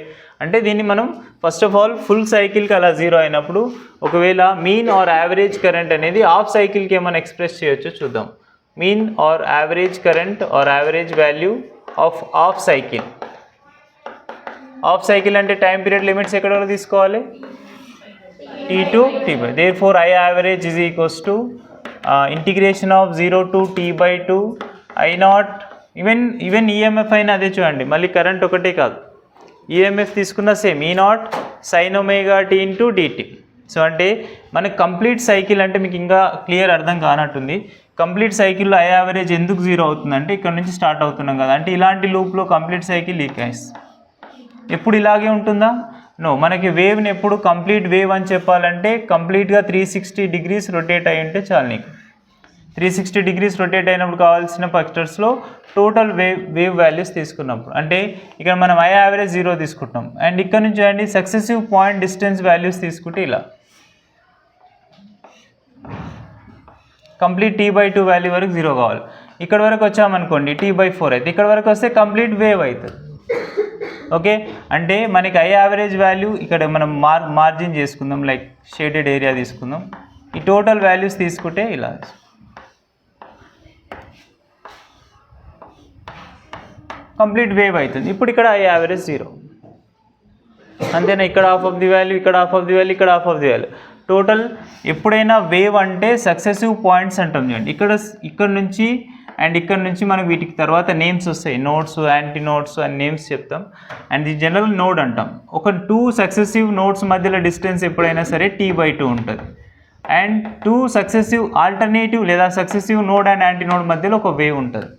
అంటే, దీన్ని మనం ఫస్ట్ ఆఫ్ ఆల్ ఫుల్ సైకిల్కి అలా 0 అయినప్పుడు ఒకవేళ మీన్ ఆర్ యావరేజ్ కరెంట్ అనేది హాఫ్ సైకిల్కి ఏమైనా ఎక్స్ప్రెస్ చేయొచ్చో చూద్దాం. Mean or average current or average value of half cycle. Half cycle అంటే టైం పీరియడ్ లిమిట్స్ ఎక్కడ వరకు తీసుకోవాలి, t to t by. Therefore I average is equals to integration of 0 to t/2 I0. Even EMF అయినా అదే చూడండి, మళ్ళీ కరెంట్ ఒకటే కాదు, ఈఎంఎఫ్ తీసుకున్న same E0 sin omega t into dt. So అంటే మనకి కంప్లీట్ సైకిల్ అంటే మీకు ఇంకా క్లియర్ అర్థం కానట్టుంది. కంప్లీట్ సైకిల్లో I యావరేజ్ ఎందుకు 0 అవుతుందంటే ఇక్కడ నుంచి స్టార్ట్ అవుతున్నాం కదా, అంటే ఇలాంటి లూప్లో కంప్లీట్ సైకిల్ ఈ కేస్ ఎప్పుడు ఇలాగే ఉంటుందా, నో. మనకి వేవ్ని ఎప్పుడు కంప్లీట్ వేవ్ అని చెప్పాలంటే కంప్లీట్గా 360 degrees రొటేట్ అయి ఉంటే చాలు. నీకు 360 degrees రొటేట్ అయినప్పుడు కావాల్సిన ఫాక్టర్స్లో టోటల్ వేవ్ వాల్యూస్ తీసుకున్నప్పుడు, అంటే ఇక్కడ మనం I యావరేజ్ 0 తీసుకుంటాం. అండ్ ఇక్కడ నుంచి అండి సక్సెసివ్ పాయింట్ డిస్టెన్స్ వాల్యూస్ తీసుకుంటే ఇలా కంప్లీట్ t/2 వాల్యూ వరకు 0 కావాలి. ఇక్కడ వరకు వచ్చామనుకోండి t/4 అయితే, ఇక్కడ వరకు వస్తే కంప్లీట్ వేవ్ అవుతుంది. ఓకే, అంటే మనకి I యావరేజ్ వాల్యూ ఇక్కడ మనం మార్జిన్ చేసుకుందాం, లైక్ షేడెడ్ ఏరియా తీసుకుందాం. ఈ టోటల్ వాల్యూస్ తీసుకుంటే ఇలా కంప్లీట్ వేవ్ అవుతుంది. ఇప్పుడు ఇక్కడ I యావరేజ్ 0 అంతేనా, ఇక్కడ హాఫ్ ఆఫ్ ది వాల్యూ, ఇక్కడ హాఫ్ ఆఫ్ ది వాల్యూ, ఇక్కడ half of the value. Total ఎప్పుడైనా వేవ్ అంటే సక్సెసివ్ పాయింట్స్ అంటాం చూడండి. ఇక్కడ నుంచి అండ్ ఇక్కడ నుంచి మనకు వీటికి తర్వాత నేమ్స్ వస్తాయి, నోడ్స్, యాంటీ నోడ్స్ అని నేమ్స్ చెప్తాం. అండ్ ఇది జనరల్ నోడ్ అంటాం. ఒక 2 సక్సెసివ్ నోడ్స్ మధ్యలో డిస్టెన్స్ ఎప్పుడైనా సరే t/2 ఉంటుంది. అండ్ 2 సక్సెసివ్ ఆల్టర్నేటివ్ లేదా successive node and anti node మధ్యలో ఒక వేవ్ ఉంటుంది.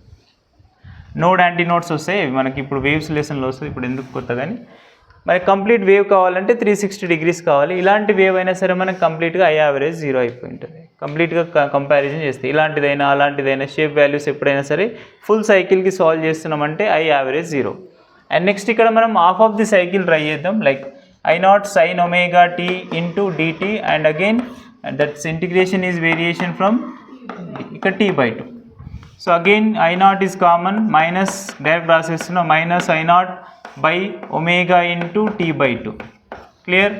నోడ్ యాంటీ నోడ్స్ వస్తాయి, మనకి ఇప్పుడు వేవ్స్ లెసన్లో వస్తుంది, ఇప్పుడు ఎందుకు కొత్త కానీ. మరి కంప్లీట్ వేవ్ కావాలంటే 360 degrees కావాలి. ఇలాంటి వేవ్ అయినా సరే మనకు కంప్లీట్గా I యావరేజ్ 0 అయిపోయి ఉంటుంది. కంప్లీట్గా కంపారిజన్ చేస్తే ఇలాంటిదైనా అలాంటిదైనా షేప్ వాల్యూస్ ఎప్పుడైనా సరే ఫుల్ సైకిల్కి సాల్వ్ చేస్తున్నామంటే ఐ యావరేజ్ 0. అండ్ నెక్స్ట్ ఇక్కడ మనం half of the cycle try చేద్దాం. Like I0 sin omega t into dt and again that's integration is variation from ఇక్కడ t/2. So again I0 is common minus direct రాసేస్తున్నా minus I0 by omega into t/2. Clear?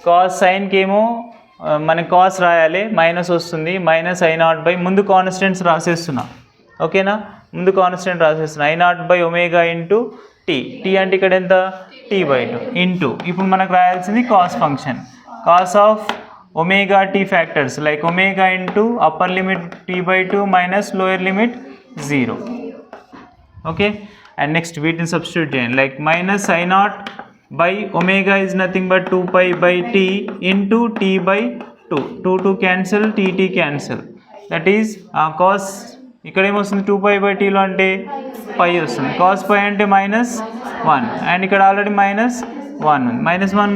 cos sin కేమో మన cos రాయాలి మైనస్ వస్తుంది మైనస్ I0 by ముందు కాన్స్టెంట్స్ రాసేస్తున్నా. ఓకేనా? ముందు constant రాసేస్తున్నా I0 by omega into t అంటే ఇక్కడ ఎంత t/2 ఇంటూ ఇప్పుడు మనకు రాయాల్సింది cos function cos of omega t factors like omega into upper limit t/2 minus lower limit 0. Okay and next వీటిని సబ్స్టిట్యూట్ చేయండి like minus I0 by omega is nothing but 2π/t into t/2 2 cancel t cancel that is cos ఇక్కడ ఏమొస్తుంది 2π/tలో అంటే పై వస్తుంది కాస్ పై అంటే -1 అండ్ ఇక్కడ ఆల్రెడీ -1 -1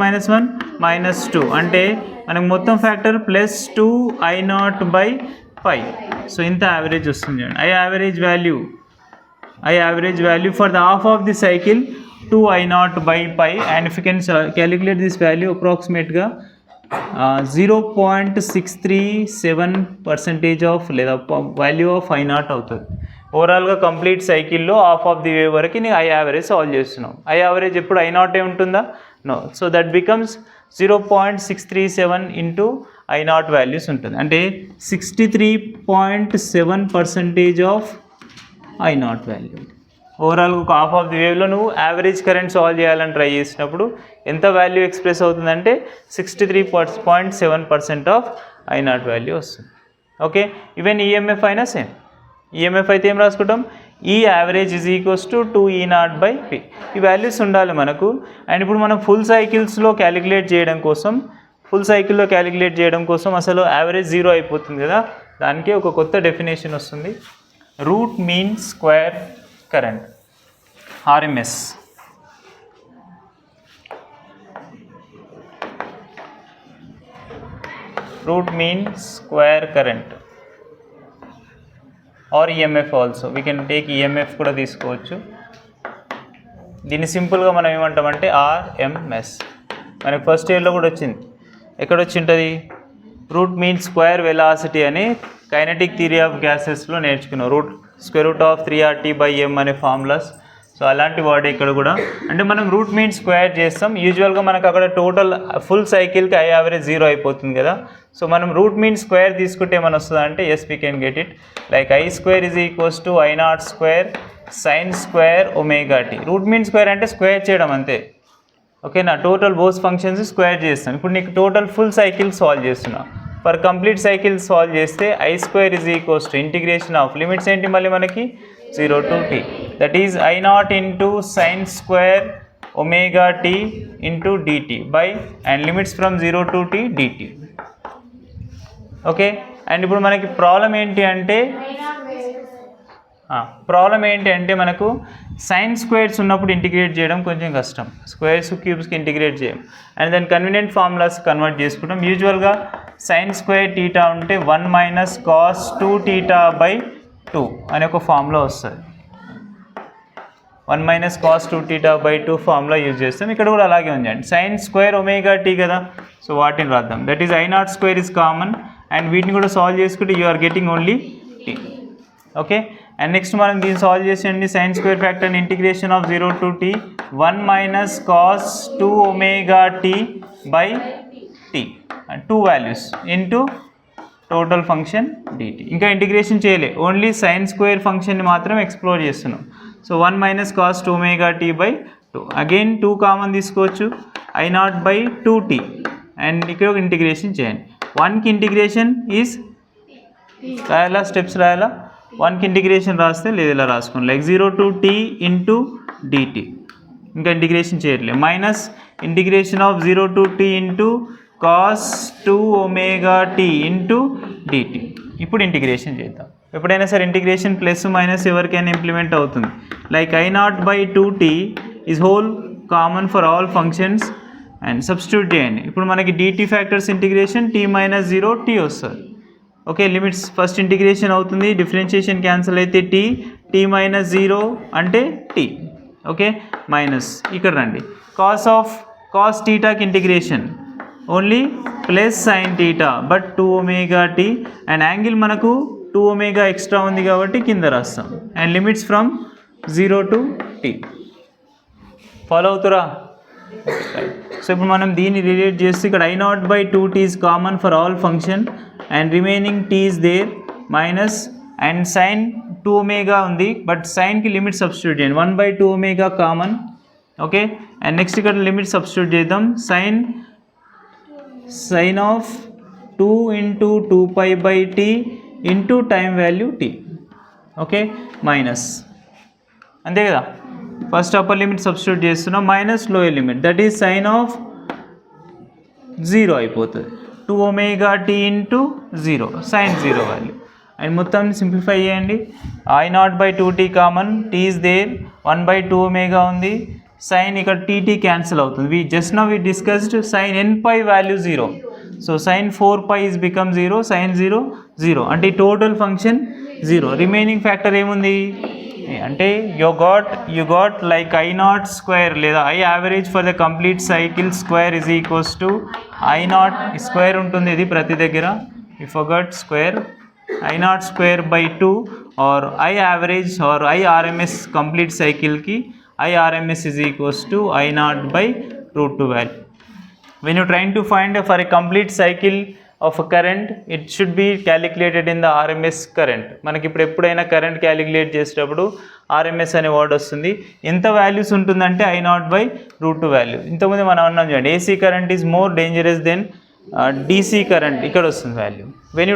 -2 అంటే మనకు మొత్తం factor +2 I0 by pi. So ఇంత యావరేజ్ వస్తుంది చూడండి. I average value for the half of the cycle 2 I0 by pi and if you can calculate this value అప్రాక్సిమేట్గా 0.637% ఆఫ్ లేదా వాల్యూ ఆఫ్ I0 అవుతుంది. ఓవరాల్గా కంప్లీట్ సైకిల్లో హాఫ్ ఆఫ్ ది వే వరకు నేను ఐ యావరేజ్ సాల్వ్ చేస్తున్నాం. ఐ యావరేజ్ ఎప్పుడు I0 ఉంటుందా? No. So that becomes 0.637 into I0 values ఉంటుంది అంటే 63.7% ఆఫ్ I0 వాల్యూ. ఓవరాల్గా ఒక హాఫ్ ఆఫ్ ది వేవ్లో నువ్వు యావరేజ్ కరెంట్ సాల్వ్ చేయాలని ట్రై చేసినప్పుడు ఎంత వాల్యూ ఎక్స్ప్రెస్ అవుతుందంటే 63.7% ఆఫ్ I0 వాల్యూ వస్తుంది. ఓకే ఈవెన్ ఈఎంఎఫ్ అయినా సేమ్. ఈఎంఎఫ్ అయితే ఏం రాసుకుంటాం ఈ average is equals to 2E0 by P. ఈ వాల్యూస్ ఉండాలి మనకు. అండ్ ఇప్పుడు మనం ఫుల్ సైకిల్లో క్యాలిక్యులేట్ చేయడం కోసం అసలు యావరేజ్ 0 అయిపోతుంది కదా, దానికి ఒక కొత్త డెఫినేషన్ వస్తుంది. Root mean square current RMS. Root mean square current or EMF also we can take EMF కూడా తీసుకోవచ్చు. దీన్ని సింపుల్గా మనం ఏమంటామంటే RMS. మనకి ఫస్ట్ ఇయర్లో కూడా వచ్చింది. ఎక్కడ వచ్చి ఉంటుంది? రూట్ మీన్ స్క్వేర్ వెలాసిటీ అని కైనెటిక్ థియరీ ఆఫ్ గ్యాసెస్లో నేర్చుకున్నాం. √3RT/m అనే ఫార్ములాస్. సో అలాంటి వాడే ఇక్కడ కూడా అంటే మనం రూట్ మీన్ స్క్వేర్ చేస్తాం. యూజువల్గా మనకు అక్కడ టోటల్ ఫుల్ సైకిల్కి ఐ యావరేజ్ 0 అయిపోతుంది కదా. సో మనం రూట్ మీన్ స్క్వేర్ తీసుకుంటే ఏమైనా వస్తుందా అంటే yes we can get it like I² is equals to I0² sin square omega T. Root mean square అంటే స్క్వేర్ చేయడం అంతే. ఓకేనా? టోటల్ బోత్ ఫంక్షన్స్ స్క్వేర్ చేస్తాం. ఇప్పుడు నీకు టోటల్ ఫుల్ సైకిల్ సాల్వ్ చేస్తున్నా. ఫర్ కంప్లీట్ సైకిల్ సాల్వ్ చేస్తే I² is equals to integration of limits ఏంటి మళ్ళీ మనకి 0 to t that is I0 into sin square omega T into dt by and limits from 0 to t dt. Okay and ఇప్పుడు మనకి ప్రాబ్లం ఏంటి అంటే మనకు సైన్ స్క్వేర్స్ ఉన్నప్పుడు ఇంటిగ్రేట్ చేయడం కొంచెం కష్టం. స్క్వేర్స్ క్యూబ్స్కి ఇంటిగ్రేట్ చేయం అండ్ దాని కన్వీనియంట్ ఫార్ములాస్ కన్వర్ట్ చేసుకుంటాం. యూజువల్గా సైన్ స్క్వేర్ టీటా ఉంటే 1 - cos 2θ/2 అనే ఒక ఫార్ములా వస్తుంది. 1 - cos 2θ/2 ఫార్ములా యూజ్ చేస్తాం. ఇక్కడ కూడా అలాగే ఉందండి. సైన్ స్క్వేర్ ఒమేగా టీ కదా, సో వాటిని రాద్దాం. That is I0² is common and వీటిని కూడా సాల్వ్ చేసుకుంటే you are getting only t. Okay and next మనం దీన్ని సాల్వ్ చేసేయండి. Sine square factor integration of 0 to t 1 - cos 2ωt/t and 2 values into total function dt. ఇంకా ఇంటిగ్రేషన్ చేయలే, ఓన్లీ సైన్ స్క్వేర్ ఫంక్షన్ని మాత్రం ఎక్స్ప్లోర్ చేస్తున్నాం. So 1 - cos 2ωt/2 again 2 common తీసుకోవచ్చు I0/2t అండ్ ఇక్కడ ఒక ఇంటిగ్రేషన్ చేయండి. 1కి ఇంటిగ్రేషన్ ఈజ్ రాయాలా, స్టెప్స్ రాయాలా. 1కి ఇంటిగ్రేషన్ రాస్తే లేదు ఇలా రాసుకోండి like 0 to t into dt. ఇంకా ఇంటిగ్రేషన్ చేయట్లేదు. Minus integration of 0 to t into cos 2ωt into dt. ఇప్పుడు ఇంటిగ్రేషన్ చేద్దాం. ఎప్పుడైనా సరే ఇంటిగ్రేషన్ ప్లస్ మైనస్ ఎవరికైనా ఇంప్లిమెంట్ అవుతుంది. Like I0/2t is whole common for all functions and substitute చేయండి. ఇప్పుడు మనకి dt factors integration t - 0 t వస్తుంది. ఓకే, లిమిట్స్ ఫస్ట్ ఇంటిగ్రేషన్ అవుతుంది, డిఫరెన్షియేషన్ క్యాన్సిల్ అయితే టీ మైనస్ 0 అంటే టీ. ఓకే, మైనస్ ఇక్కడ రండి, కాస్ టీటాకి integration only plus sine theta but 2 omega t, and angle మనకు 2 ఒమేగా ఎక్స్ట్రా ఉంది కాబట్టి కింద రాస్తాం, and limits from 0 to t. Follow అవుతురా? సో ఇప్పుడు మనం దీన్ని రిలేట్ చేస్తే ఇక్కడ I0/2t is common for all function and remaining t is there minus, and sine 2 omega ఉంది బట్ సైన్కి లిమిట్ సబ్స్టిట్యూట్ చేయండి, 1/2 omega common. Okay, and next ఇక్కడ లిమిట్ సబ్స్టిట్యూట్ చేద్దాం, sine of 2 into 2π/t into time value t. Okay, minus అంతే కదా, ఫస్ట్ అప్పర్ లిమిట్ సబ్స్టిట్యూట్ చేస్తున్నాం, minus lower limit that is sine of 0 అయిపోతుంది, 2 omega T into 0 sine 0 value, and మొత్తం సింప్లిఫై చేయండి, I0/2t common, T is there, 1/2 omega ఉంది, సైన్ ఇక్కడ టీ క్యాన్సిల్ అవుతుంది, just now we discussed sine nπ value 0, so sine 4π is become 0, sine 0 అంటే టోటల్ ఫంక్షన్ 0, రిమైనింగ్ ఫ్యాక్టర్ ఏముంది అంటే you got like I0 square లేదా I average for the complete cycle square is equals to I0 square ఉంటుంది, ఇది ప్రతి దగ్గర you forgot square, I0 square by 2 or I average or I RMS complete సైకిల్కి I RMS is equals to I0/√2 value. When you're trying to find for a complete cycle of a current, it should be calculated in the RMS current. మనకి ఇప్పుడు ఎప్పుడైనా కరెంట్ క్యాలిక్యులేట్ చేసేటప్పుడు RMS అనే వర్డ్ వస్తుంది, ఎంత వాల్యూస్ ఉంటుందంటే I0/√2 వాల్యూ. ఇంతకుముందు మనం అన్నాం చూడండి, AC current is more dangerous than DC current, ఇక్కడ వస్తుంది value. When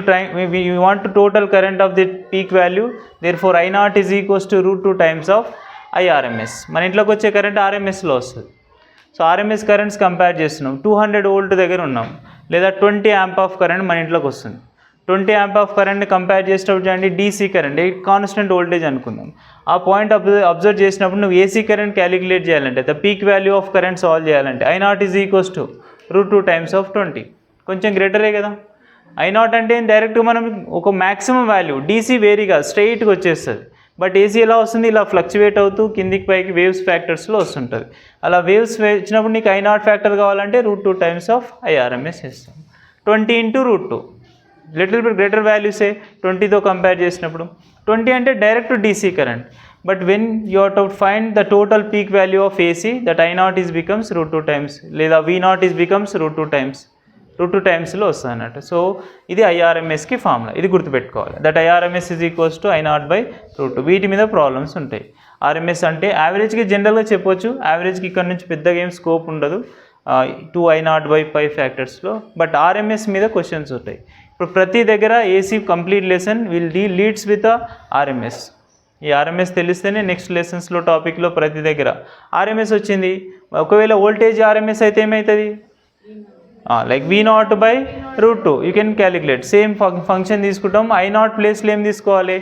you want to total current of the peak value, therefore I0 is equals to √2 times of IRMS. మన ఇంట్లోకి వచ్చే కరెంట్ RMSలో వస్తుంది. సో RMS కరెంట్స్ కంపేర్ చేస్తున్నాం, 200 వోల్ట్ దగ్గర ఉన్నాం, లేదా 20 యాంప్ ఆఫ్ కరెంట్ మన ఇంట్లోకి వస్తుంది, 20 యాంప్ ఆఫ్ కరెంట్ని కంపేర్ చేసేటప్పుడు చూడండి DC కరెంట్ కాన్స్టెంట్ వోల్టేజ్ అనుకుందాం, ఆ పాయింట్ అబ్జర్వ్ చేసినప్పుడు నువ్వు AC కరెంట్ క్యాలిక్యులేట్ చేయాలంటే, the peak value of current solve చేయాలంటే I0 is equals to √2 times of 20, కొంచెం గ్రేటరే కదా. I0 అంటే డైరెక్ట్గా మనం ఒక మ్యాక్సిమం వాల్యూ, DC వేరీగా స్ట్రైట్గా వచ్చేస్తుంది, బట్ AC ఎలా వస్తుంది, ఇలా ఫ్లక్చువేట్ అవుతూ కిందికి పైకి వేవ్స్ ఫ్యాక్టర్స్లో వస్తుంటుంది, అలా వేవ్స్ వచ్చినప్పుడు నీకు I0 ఫ్యాక్టర్ కావాలంటే √2 టైమ్స్ ఆఫ్ IRMS చేస్తాం, 20 into √2, లిటిల్ బిట్ గ్రేటర్ వాల్యూసే 20తో కంపేర్ చేసినప్పుడు. 20 అంటే direct DC current, but when you have to find the total peak value of AC, that I0 is becomes √2 times, లేదా V0 ఈజ్ బికమ్స్ √2 టైమ్స్లో వస్తుంది అన్నట్టు. సో ఇది IRMSకి ఫార్ములా, ఇది గుర్తుపెట్టుకోవాలి, that IRMS is equals to I0/√2. వీటి మీద ప్రాబ్లమ్స్ ఉంటాయి. RMS అంటే యావరేజ్కి జనరల్గా చెప్పొచ్చు, యావరేజ్కి ఇక్కడ నుంచి పెద్దగా ఏం స్కోప్ ఉండదు 2 I0/π ఫ్యాక్టర్స్లో, బట్ RMS మీద క్వశ్చన్స్ ఉంటాయి. ఇప్పుడు ప్రతి దగ్గర AC complete lesson leads with RMS. ఈ RMS తెలిస్తేనే నెక్స్ట్ లెసన్స్లో టాపిక్లో ప్రతి దగ్గర RMS వచ్చింది. ఒకవేళ వోల్టేజ్ RMS అయితే ఏమవుతుంది, like V0/√2 you can calculate, same function తీసుకుంటాం, I0 ప్లేస్లో ఏం తీసుకోవాలి,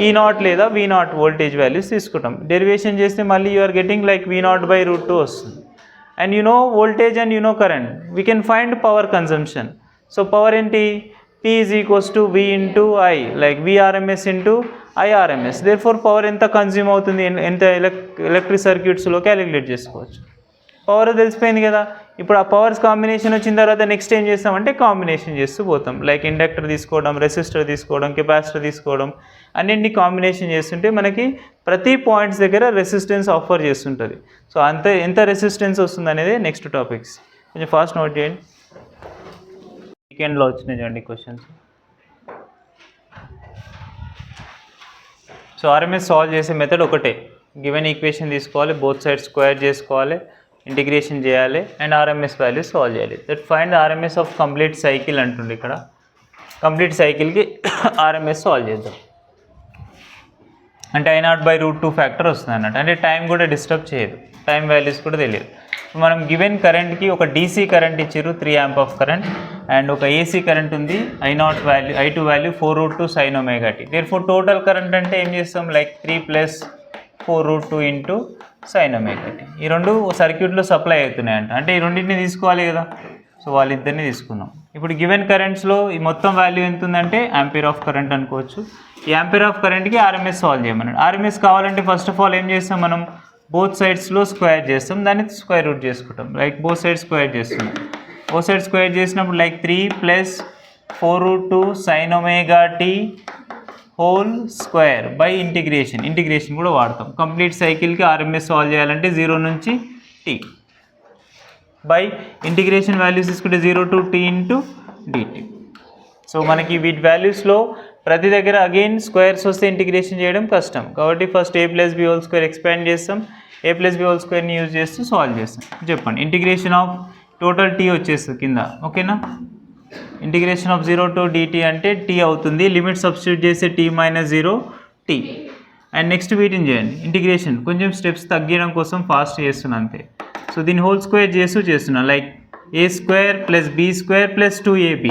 E0 లేదా V0 వోల్టేజ్ వాల్యూస్ తీసుకుంటాం, డెరివేషన్ చేస్తే మళ్ళీ you are getting like V0/√2 వస్తుంది. And you know voltage and you know current, we can find power consumption. So power ఏంటి, P is equals to V into I, like VRMS into IRMS. Therefore power ఎంత కన్జ్యూమ్ అవుతుంది, ఎంత ఎలక్ట్రిక్ సర్క్యూట్స్లో క్యాలిక్యులేట్ చేసుకోవచ్చు. పవర్ తెలిసిపోయింది కదా. ఇప్పుడు ఆ పవర్స్ కాంబినేషన్ వచ్చిన తర్వాత నెక్స్ట్ ఏం చేస్తామంటే కాంబినేషన్ చేస్తూ పోతాం, లైక్ ఇండక్టర్ తీసుకోవడం, రెసిస్టర్ తీసుకోవడం, కెపాసిటర్ తీసుకోవడం, అన్నింటినీ కాంబినేషన్ చేస్తుంటే మనకి ప్రతి పాయింట్స్ దగ్గర రెసిస్టెన్స్ ఆఫర్ చేస్తుంటుంది. సో ఎంత రెసిస్టెన్స్ వస్తుంది అనేది నెక్స్ట్ టాపిక్స్, కొంచెం ఫాస్ట్ నోట్ చేయండి. వీకెండ్లో వచ్చినాయి చూడండి క్వశ్చన్స్. సో RMS సాల్వ్ చేసే మెథడ్ ఒకటే, గివెన్ ఈక్వేషన్ తీసుకోవాలి, బోత్ సైడ్ స్క్వేర్ చేసుకోవాలి, ఇంటిగ్రేషన్ చేయాలి, అండ్ RMS వాల్యూస్ సాల్వ్ చేయాలి. That find the RMS of complete cycle అంటుంది. ఇక్కడ కంప్లీట్ సైకిల్కి RMS సాల్వ్ చేద్దాం అంటే I0/√2 ఫ్యాక్టర్ వస్తుంది అన్నట్టు, అంటే టైం కూడా డిస్టర్బ్ చేయదు, టైం వాల్యూస్ కూడా తెలియదు. మనం గివెన్ కరెంట్కి ఒక DC కరెంట్ ఇచ్చారు 3 యాంప్ ఆఫ్ కరెంట్, అండ్ ఒక AC కరెంట్ ఉంది I0 value, I2 value 4√2 sin ωt. Therefore total current అంటే ఏం చేస్తాం, లైక్ 3 + 4√2 ఇంటూ sin ωt. ఈ రెండు సర్క్యూట్లో సప్లై అవుతున్నాయంట, అంటే ఈ రెండింటిని తీసుకోవాలి కదా. సో సో వాళ్ళిద్దరిని తీసుకున్నాం. ఇప్పుడు గివెన్ కరెంట్స్లో ఈ మొత్తం వాల్యూ ఎంత ఉందంటే యాంపీర్ ఆఫ్ కరెంట్ అనుకోవచ్చు. ఈ యాంపీర్ ఆఫ్ కరెంట్కి ఆర్ఎంఎస్ సాల్వ్ చేయమన్నాడు. ఆర్ఎంఎస్ కావాలంటే ఫస్ట్ ఆఫ్ ఆల్ ఏం చేస్తాం, మనం బోత్ సైడ్స్లో స్క్వేర్ చేస్తాం, దాన్ని స్క్వేర్ రూట్ చేసుకుంటాం. లైక్ బోత్ సైడ్ స్క్వేర్ చేస్తున్నాం. బోత్ సైడ్ స్క్వేర్ చేసినప్పుడు like 3 + 4√2 sin ωt whole square by integration కూడా వాడతాం. కంప్లీట్ సైకిల్కి ఆర్ఎంఎస్ సాల్వ్ చేయాలంటే 0 నుంచి t బై ఇంటిగ్రేషన్ వాల్యూస్ తీసుకుంటే 0 to t into dt. So మనకి వీటి వాల్యూస్లో ప్రతి దగ్గర అగైన్ స్క్వేర్స్ వస్తే ఇంటిగ్రేషన్ చేయడం కష్టం కాబట్టి ఫస్ట్ a+b² ఎక్స్పాండ్ చేస్తాం, a+b² యూజ్ చేస్తూ సాల్వ్ చేస్తాం. చెప్పండి ఇంటిగ్రేషన్ ఆఫ్ టోటల్ t వచ్చేస్తుంది కింద, ఓకేనా. ఇంటిగ్రేషన్ ఆఫ్ 0 to dt అంటే t అవుతుంది, లిమిట్ సబ్స్టిట్యూట్ చేస్తే t - 0 t. అండ్ నెక్స్ట్ వీటిని చేయండి ఇంటిగ్రేషన్, కొంచెం స్టెప్స్ తగ్గడం కోసం ఫాస్ట్ చేస్తున్నాను అంతే. సో దీన్ని హోల్ స్క్వేర్ చేస్తున్నా like a² + b² + 2ab.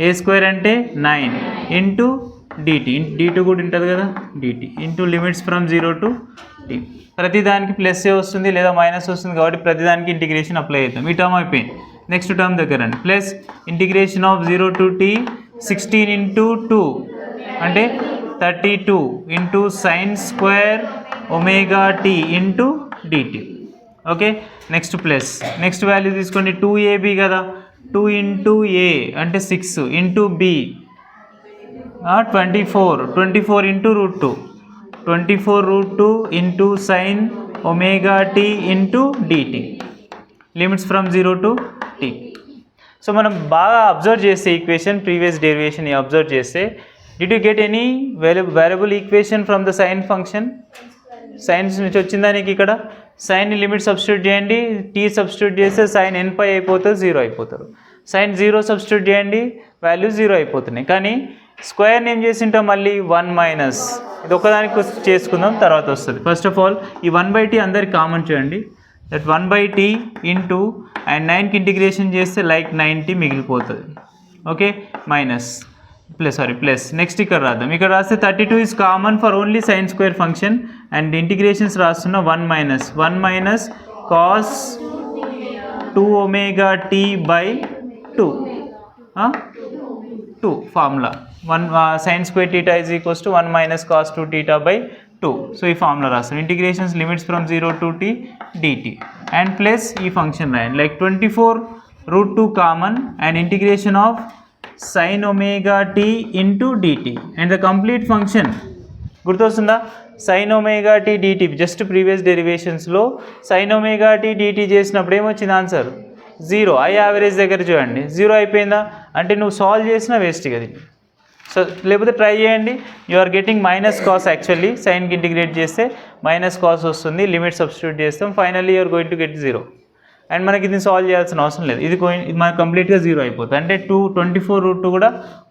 a² అంటే 9 ఇంటూ dt, d2 కూడా ఉంటుంది కదా dt into limits from 0 to t. ప్రతిదానికి ప్లస్ ఏ వస్తుంది లేదా మైనస్ వస్తుంది కాబట్టి ప్రతిదానికి ఇంటిగ్రేషన్ అప్లై అవుతాం. ఈ టర్మ్ అయిపోయింది. నెక్స్ట్ టర్మ్ దగ్గర అండి plus integration of 0 to t 16 into 2 అంటే 32 into sin² ωt into dt. Okay next plus next value తీసుకోండి 2ab కదా, 2 into a అంటే 6 into b 24 into √2 24√2 into sin ωt into dt limits from 0 to t. So మనం బాగా అబ్జర్వ్ చేస్తే ఈక్వేషన్ ప్రీవియస్ డెరివేషన్ అబ్జర్వ్ చేస్తే did you get any variable equation from the sine function? Science నుంచి వచ్చిందా నీకు? ఇక్కడ సైన్ లిమిట్ సబ్స్టిట్యూట్ చేయండి, t సబ్స్టిట్యూట్ చేస్తే సైన్ nπ అయిపోతుంది, 0 అయిపోతారు. సైన్ 0 సబ్స్టిట్యూట్ చేయండి, వాల్యూ 0 అయిపోతున్నాయి. కానీ స్క్వేర్ని ఏం చేసింటాం మళ్ళీ 1 - ఇది ఒకదానికి చేసుకుందాం తర్వాత వస్తుంది. ఫస్ట్ ఆఫ్ ఆల్ ఈ 1/t అందరికి కామన్ చేయండి, దట్ 1/t ఇంటూ అండ్ 9కి ఇంటిగ్రేషన్ చేస్తే లైక్ 90 మిగిలిపోతుంది. ఓకే ప్లస్ నెక్స్ట్ ఇక్కడ రాద్దాం. ఇక్కడ రాస్తే 32 is common for only sin² function and integrations రాస్తున్న 1 - cos 2ωt/2 2 formula 1 sin² θ is equals to 1 - cos 2θ/2. So ఈ ఫార్ములా రాస్తాం. Integrations limits from 0 to t dt and plus ఈ ఫంక్షన్ రాయండి like 24√2 common and integration of sin ωt into dt and the complete function గుర్తొస్తుందా? sin ωt dt just previous డెరివేషన్స్లో sin ωt dt చేసినప్పుడు ఏమొచ్చింది ఆన్సర్ 0. ఐ యావరేజ్ దగ్గర చూడండి 0 అయిపోయిందా అంటే నువ్వు సాల్వ్ చేసినా వేస్ట్ కదా. సో లేకపోతే ట్రై చేయండి, you are getting -cos. Actually సైన్కి ఇంటిగ్రేట్ చేస్తే -cos వస్తుంది, లిమిట్ సబ్స్టిట్యూట్ చేస్తాం, finally you're going to get 0. And మనకి ఇది సాల్వ్ చేయాల్సిన అవసరం లేదు, ఇది మనకు కంప్లీట్గా 0 అయిపోతుంది. అంటే 24√2 కూడా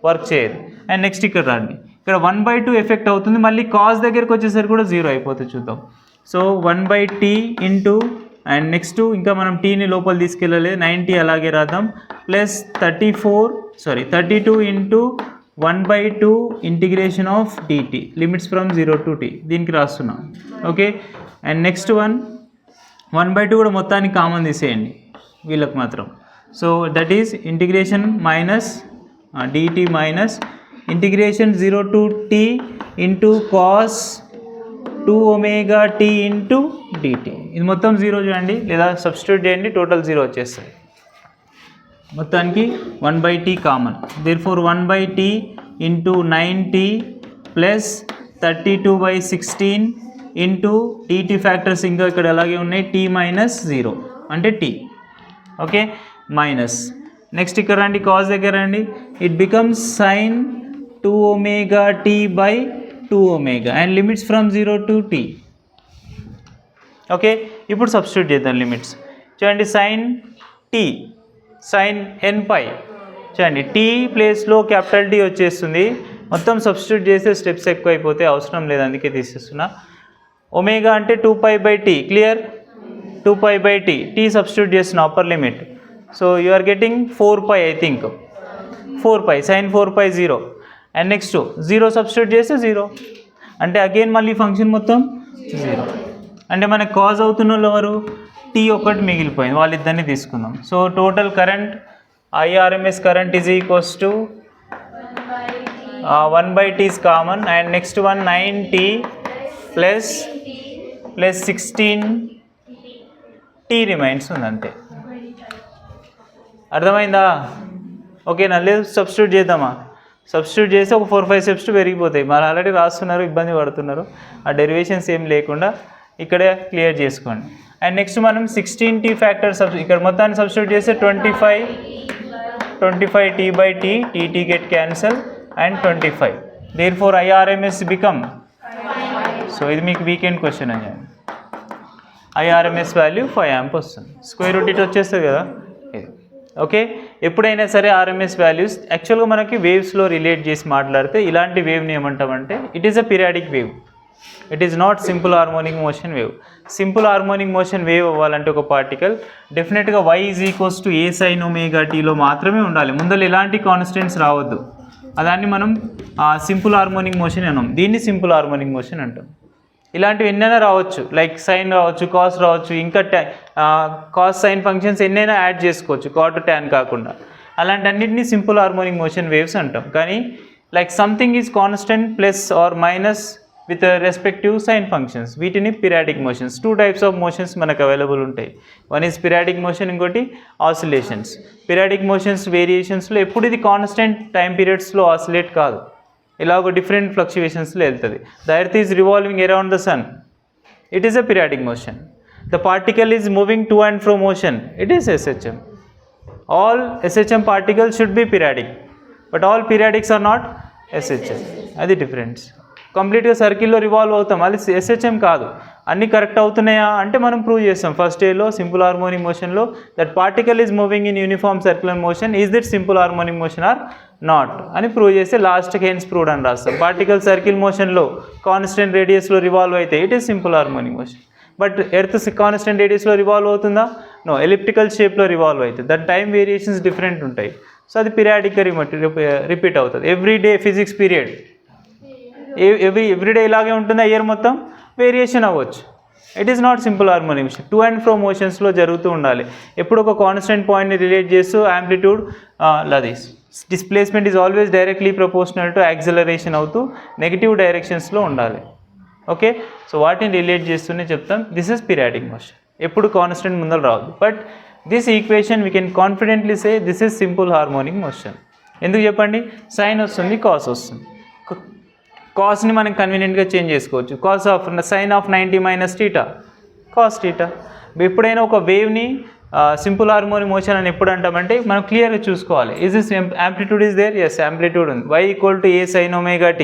వర్క్ చేయదు. అండ్ నెక్స్ట్ ఇక్కడ రండి, ఇక్కడ 1/2 ఎఫెక్ట్ అవుతుంది, మళ్ళీ కాస్ దగ్గరికి వచ్చేసరికి కూడా 0 అయిపోతుంది. చూద్దాం. So 1/t into and next ఇంకా మనం టీని లోపల తీసుకెళ్ళలేదు, 90 అలాగే రాద్దాం, plus 32 into 1/2 integration of dt limits from 0 to t దీనికి రాస్తున్నాం. ఓకే అండ్ నెక్స్ట్ 1/2 కూడా మొత్తానికి కామన్ తీసేయండి వీళ్ళకి మాత్రం. So that is integration minus dt minus integration 0 to t into cos 2ωt into dt. ఇది మొత్తం 0 చూడండి లేదా సబ్స్టిట్యూట్ చేయండి, టోటల్ 0 వచ్చేస్తుంది. మొత్తానికి 1/t common, therefore 1/t into 9t plus 32/16 into dt factors ఇంకా ఇక్కడ అలాగే ఉన్నాయి, t - 0 అంటే t. ఓకే మైనస్ నెక్స్ట్ ఇక్కడ రండి, కాస్ దగ్గర రండి, it becomes sin 2ωt/2ω and limits from 0 to t. Okay ఇప్పుడు సబ్స్టిట్యూట్ చేద్దాం లిమిట్స్. చూడండి sin nπ చూడండి, t ప్లేస్లో క్యాపిటల్ T వచ్చేస్తుంది, మొత్తం సబ్స్టిట్యూట్ చేస్తే స్టెప్స్ ఎక్కువ అయిపోతే అవసరం లేదు, అందుకే తీసేస్తున్నా. ఒమేగా అంటే 2π/t, clear 2π/t, t substitute చేస్తున్నా upper limit. So you are getting 4π, I think 4π, sin 4π 0 and next 0 substitute చేస్తే 0 అంటే అగైన్ మళ్ళీ ఫంక్షన్ మొత్తం 0. అంటే మనకు కాజ్ అవుతున్న వాళ్ళు ఎవరు? t ఒకటి మిగిలిపోయింది, వాళ్ళిద్దరిని తీసుకుందాం. So total current IRMS current is equals to 1 by T is common, and next one 9T plus 16T remains ఉంది అంతే. అర్థమైందా? ఓకేనా? లేదు సబ్స్టిట్యూట్ చేద్దామా? సబ్స్టిట్యూట్ చేస్తే ఒక 4-5 స్టెప్స్ పెరిగిపోతాయి. మరి ఆల్రెడీ రాస్తున్నారు, ఇబ్బంది పడుతున్నారు. ఆ డెరివేషన్స్ ఏం లేకుండా ఇక్కడే క్లియర్ చేసుకోండి. అండ్ నెక్స్ట్ మనం 16T ఫ్యాక్టర్ ఇక్కడ మొత్తాన్ని సబ్స్టిట్యూట్ చేస్తే 25T by T, TT get cancel and 25. Therefore IRMS become, so ఇది మీకు వీకెండ్ క్వశ్చన్ అని, IRMS వాల్యూ 5 amp వస్తుంది. స్క్వేర్ రూట్ ఇట్ వచ్చేస్తుంది కదా ఇది. ఓకే, ఎప్పుడైనా సరే RMS వాల్యూస్ యాక్చువల్గా మనకి వేవ్స్లో రిలేట్ చేసి మాట్లాడితే ఇలాంటి వేవ్ని ఏమంటామంటే it is a periodic wave. It is not simple harmonic motion wave. Simple harmonic motion wave అవ్వాలంటే ఒక పార్టికల్ డెఫినెట్గా y = a sin ωtలో మాత్రమే ఉండాలి. ముందర ఎలాంటి కాన్స్టెంట్స్ రావద్దు. దాన్ని మనం సింపుల్ హార్మోనిక్ మోషన్ అన్నాం. దీన్ని సింపుల్ హార్మోనిక్ మోషన్ అంటాం. ఇలాంటివి ఎన్నైనా రావచ్చు, లైక్ సైన్ రావచ్చు, కాస్ రావచ్చు, ఇంకా కాస్ సైన్ ఫంక్షన్స్ ఎన్నైనా యాడ్ చేసుకోవచ్చు, కాట్ ట్యాన్ కాకుండా. అలాంటి అన్నింటినీ సింపుల్ హార్మోనిక్ మోషన్ వేవ్స్ అంటాం. కానీ like something is constant plus or minus with respective sine functions, వీటిని periodic motions. 2 types of motions మనకు అవైలబుల్ ఉంటాయి. వన్ ఈజ్ పిరాడిక్ మోషన్, ఇంకోటి ఆసిలేషన్స్. పిరాడిక్ మోషన్స్ వేరియేషన్స్లో ఎప్పుడు ఇది కాన్స్టెంట్ టైం పీరియడ్స్లో ఆసిలేట్ కాదు, ఇలా ఒక డిఫరెంట్ ఫ్లక్చువేషన్స్లో వెళ్తుంది. The earth is revolving around the sun, it is a periodic motion. The particle is moving to and fro motion, it is SHM. All SHM particles should be periodic, but all periodics are not SHM. అది డిఫరెన్స్. కంప్లీట్గా సర్కిల్లో రివాల్వ్ అవుతాం, అది SHM కాదు. అన్నీ కరెక్ట్ అవుతున్నాయా అంటే మనం ప్రూవ్ చేస్తాం ఫస్ట్ డేలో సింపుల్ హార్మోనిక్ మోషన్లో that particle is moving in uniform circular motion, is that simple harmonic motion or not అని ప్రూవ్ చేస్తే లాస్ట్కి హెన్స్ ప్రూవ్డ్ అని రాస్తాం. పార్టికల్ సర్కిల్ మోషన్లో కాన్స్టెంట్ రేడియస్లో రివాల్వ్ అయితే it is simple harmonic motion. But earth constant రేడియస్లో రివాల్వ్ అవుతుందా? నో, ఎలిప్టికల్ షేప్లో రివాల్వ్ అవుతుంది. దాని టైం వేరియేషన్స్ డిఫరెంట్ ఉంటాయి. సో అది పీరియాడిక్గా రిపీట్ అవుతుంది. Every day physics period everyday ఇలాగే ఉంటుందా? ఇయర్ మొత్తం వేరియేషన్ అవ్వచ్చు. It is not simple harmonic motion. To and fro మోషన్స్లో జరుగుతూ ఉండాలి. ఎప్పుడు ఒక కాన్స్టెంట్ పాయింట్ని రిలేట్ చేస్తూ యాంప్లిట్యూడ్ లదీస్ displacement is always directly proportional to acceleration అవుతూ నెగిటివ్ డైరెక్షన్స్లో ఉండాలి. ఓకే, సో వాటిని రిలేట్ చేస్తూనే చెప్తాం దిస్ ఇస్ పీరియాడిక్ మోషన్. ఎప్పుడు కాన్స్టెంట్ ముందర రావద్దు. But this equation we can confidently say this is simple harmonic motion. ఎందుకు చెప్పండి? సైన్ వస్తుంది, కాస్ వస్తుంది. కాస్ని మనం కన్వీనియంట్గా చేంజ్ చేసుకోవచ్చు. Cos of sine of 90 - θ, cos θ. ఎప్పుడైనా ఒక వేవ్ని సింపుల్ హార్మోనిక్ మోషన్ అని ఎప్పుడు అంటామంటే మనం క్లియర్గా చూసుకోవాలి. Is this amplitude is there? Yes, amplitude ఉంది. y = a sin ωt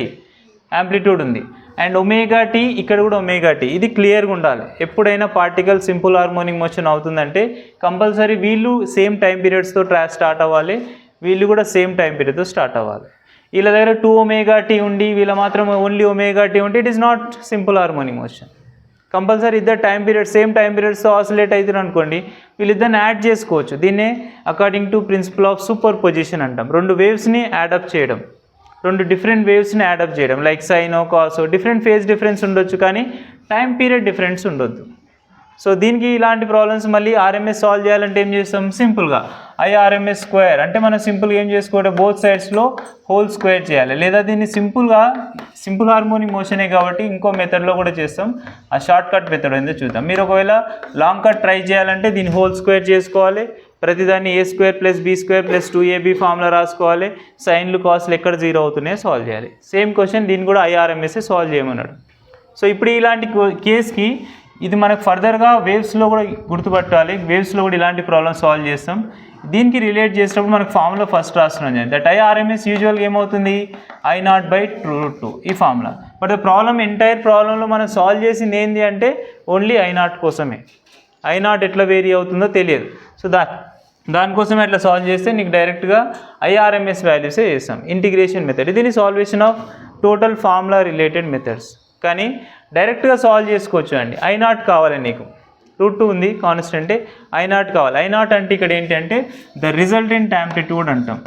amplitude ఉంది. అండ్ ωt ఇక్కడ కూడా ωt, ఇది క్లియర్గా ఉండాలి. ఎప్పుడైనా పార్టికల్ సింపుల్ హార్మోనిక్ మోషన్ అవుతుందంటే కంపల్సరీ వీళ్ళు సేమ్ టైం పీరియడ్స్తో స్టార్ట్ అవ్వాలి, వీళ్ళు కూడా సేమ్ టైం పీరియడ్తో స్టార్ట్ అవ్వాలి. వీళ్ళ దగ్గర 2 ωt ఉండి వీళ్ళ మాత్రం ఓన్లీ ωt ఉంటే it is not simple harmonic motion. Compulsory ఇద్దరు టైం పీరియడ్ సేమ్ టైం పీరియడ్స్తో ఆసిలేట్ అవుతారు అనుకోండి, వీళ్ళిద్దరిని యాడ్ చేసుకోవచ్చు. దీన్నే according to principle of superposition అంటాం. 2 వేవ్స్ని యాడప్ చేయడం, 2 డిఫరెంట్ వేవ్స్ని యాడప్ చేయడం. లైక్ సైనో కాసో డిఫరెంట్ ఫేజ్ డిఫరెన్స్ ఉండొచ్చు, కానీ టైం పీరియడ్ డిఫరెన్స్ ఉండొద్దు. సో దీనికి ఇలాంటి ప్రాబ్లమ్స్ మళ్ళీ RMS సాల్వ్ చేయాలంటే ఏం చేస్తాం? సింపుల్గా IRMS స్క్వేర్ అంటే మనం సింపుల్గా ఏం చేసుకోవాలి? బోత్ సైడ్స్లో హోల్ స్క్వేర్ చేయాలి. లేదా దీన్ని సింపుల్ హార్మోనిక్ మోషనే కాబట్టి ఇంకో మెథడ్లో కూడా చేస్తాం. ఆ షార్ట్ కట్ మెథడ్ ఏందో చూద్దాం. మీరు ఒకవేళ లాంగ్ కట్ ట్రై చేయాలంటే దీన్ని హోల్ స్క్వేర్ చేసుకోవాలి. ప్రతిదాన్ని a² + b² + 2ab ఫార్ములా రాసుకోవాలి. సైన్లు కాస్ట్లు ఎక్కడ 0 అవుతున్నాయో సాల్వ్ చేయాలి. సేమ్ క్వశ్చన్ దీన్ని కూడా IRMS సాల్వ్ చేయమన్నాడు. సో ఇప్పుడు ఇలాంటి కేస్కి ఇది మనకు ఫర్దర్గా వేవ్స్లో కూడా గుర్తుపట్టాలి. వేవ్స్లో కూడా ఇలాంటి ప్రాబ్లమ్స్ సాల్వ్ చేస్తాం. దీనికి రిలేట్ చేసినప్పుడు మనకు ఫార్ములా ఫస్ట్ రాస్తున్నాం. దట్ IRMS యూజువల్గా ఏమవుతుంది? I0/√2 ఈ formula. But the problem entire ప్రాబ్లంలో మనం సాల్వ్ చేసింది ఏంటి అంటే ఓన్లీ I0 కోసమే. I0 ఎట్లా వేరీ అవుతుందో తెలియదు. సో దానికోసమే అట్లా సాల్వ్ చేస్తే నీకు డైరెక్ట్గా IRMS వాల్యూసే చేస్తాం. ఇంటిగ్రేషన్ మెథడ్, దీని salvation of total formula related methods. కానీ డైరెక్ట్గా సాల్వ్ చేసుకోవచ్చు అండి. I0 కావాలి నీకు, √2 ఉంది కాన్స్టెంటే, I0 కావాలి. I0 అంటే ఇక్కడ ఏంటంటే ద రిజల్టెంట్ యాంప్లిట్యూడ్ అంటాం.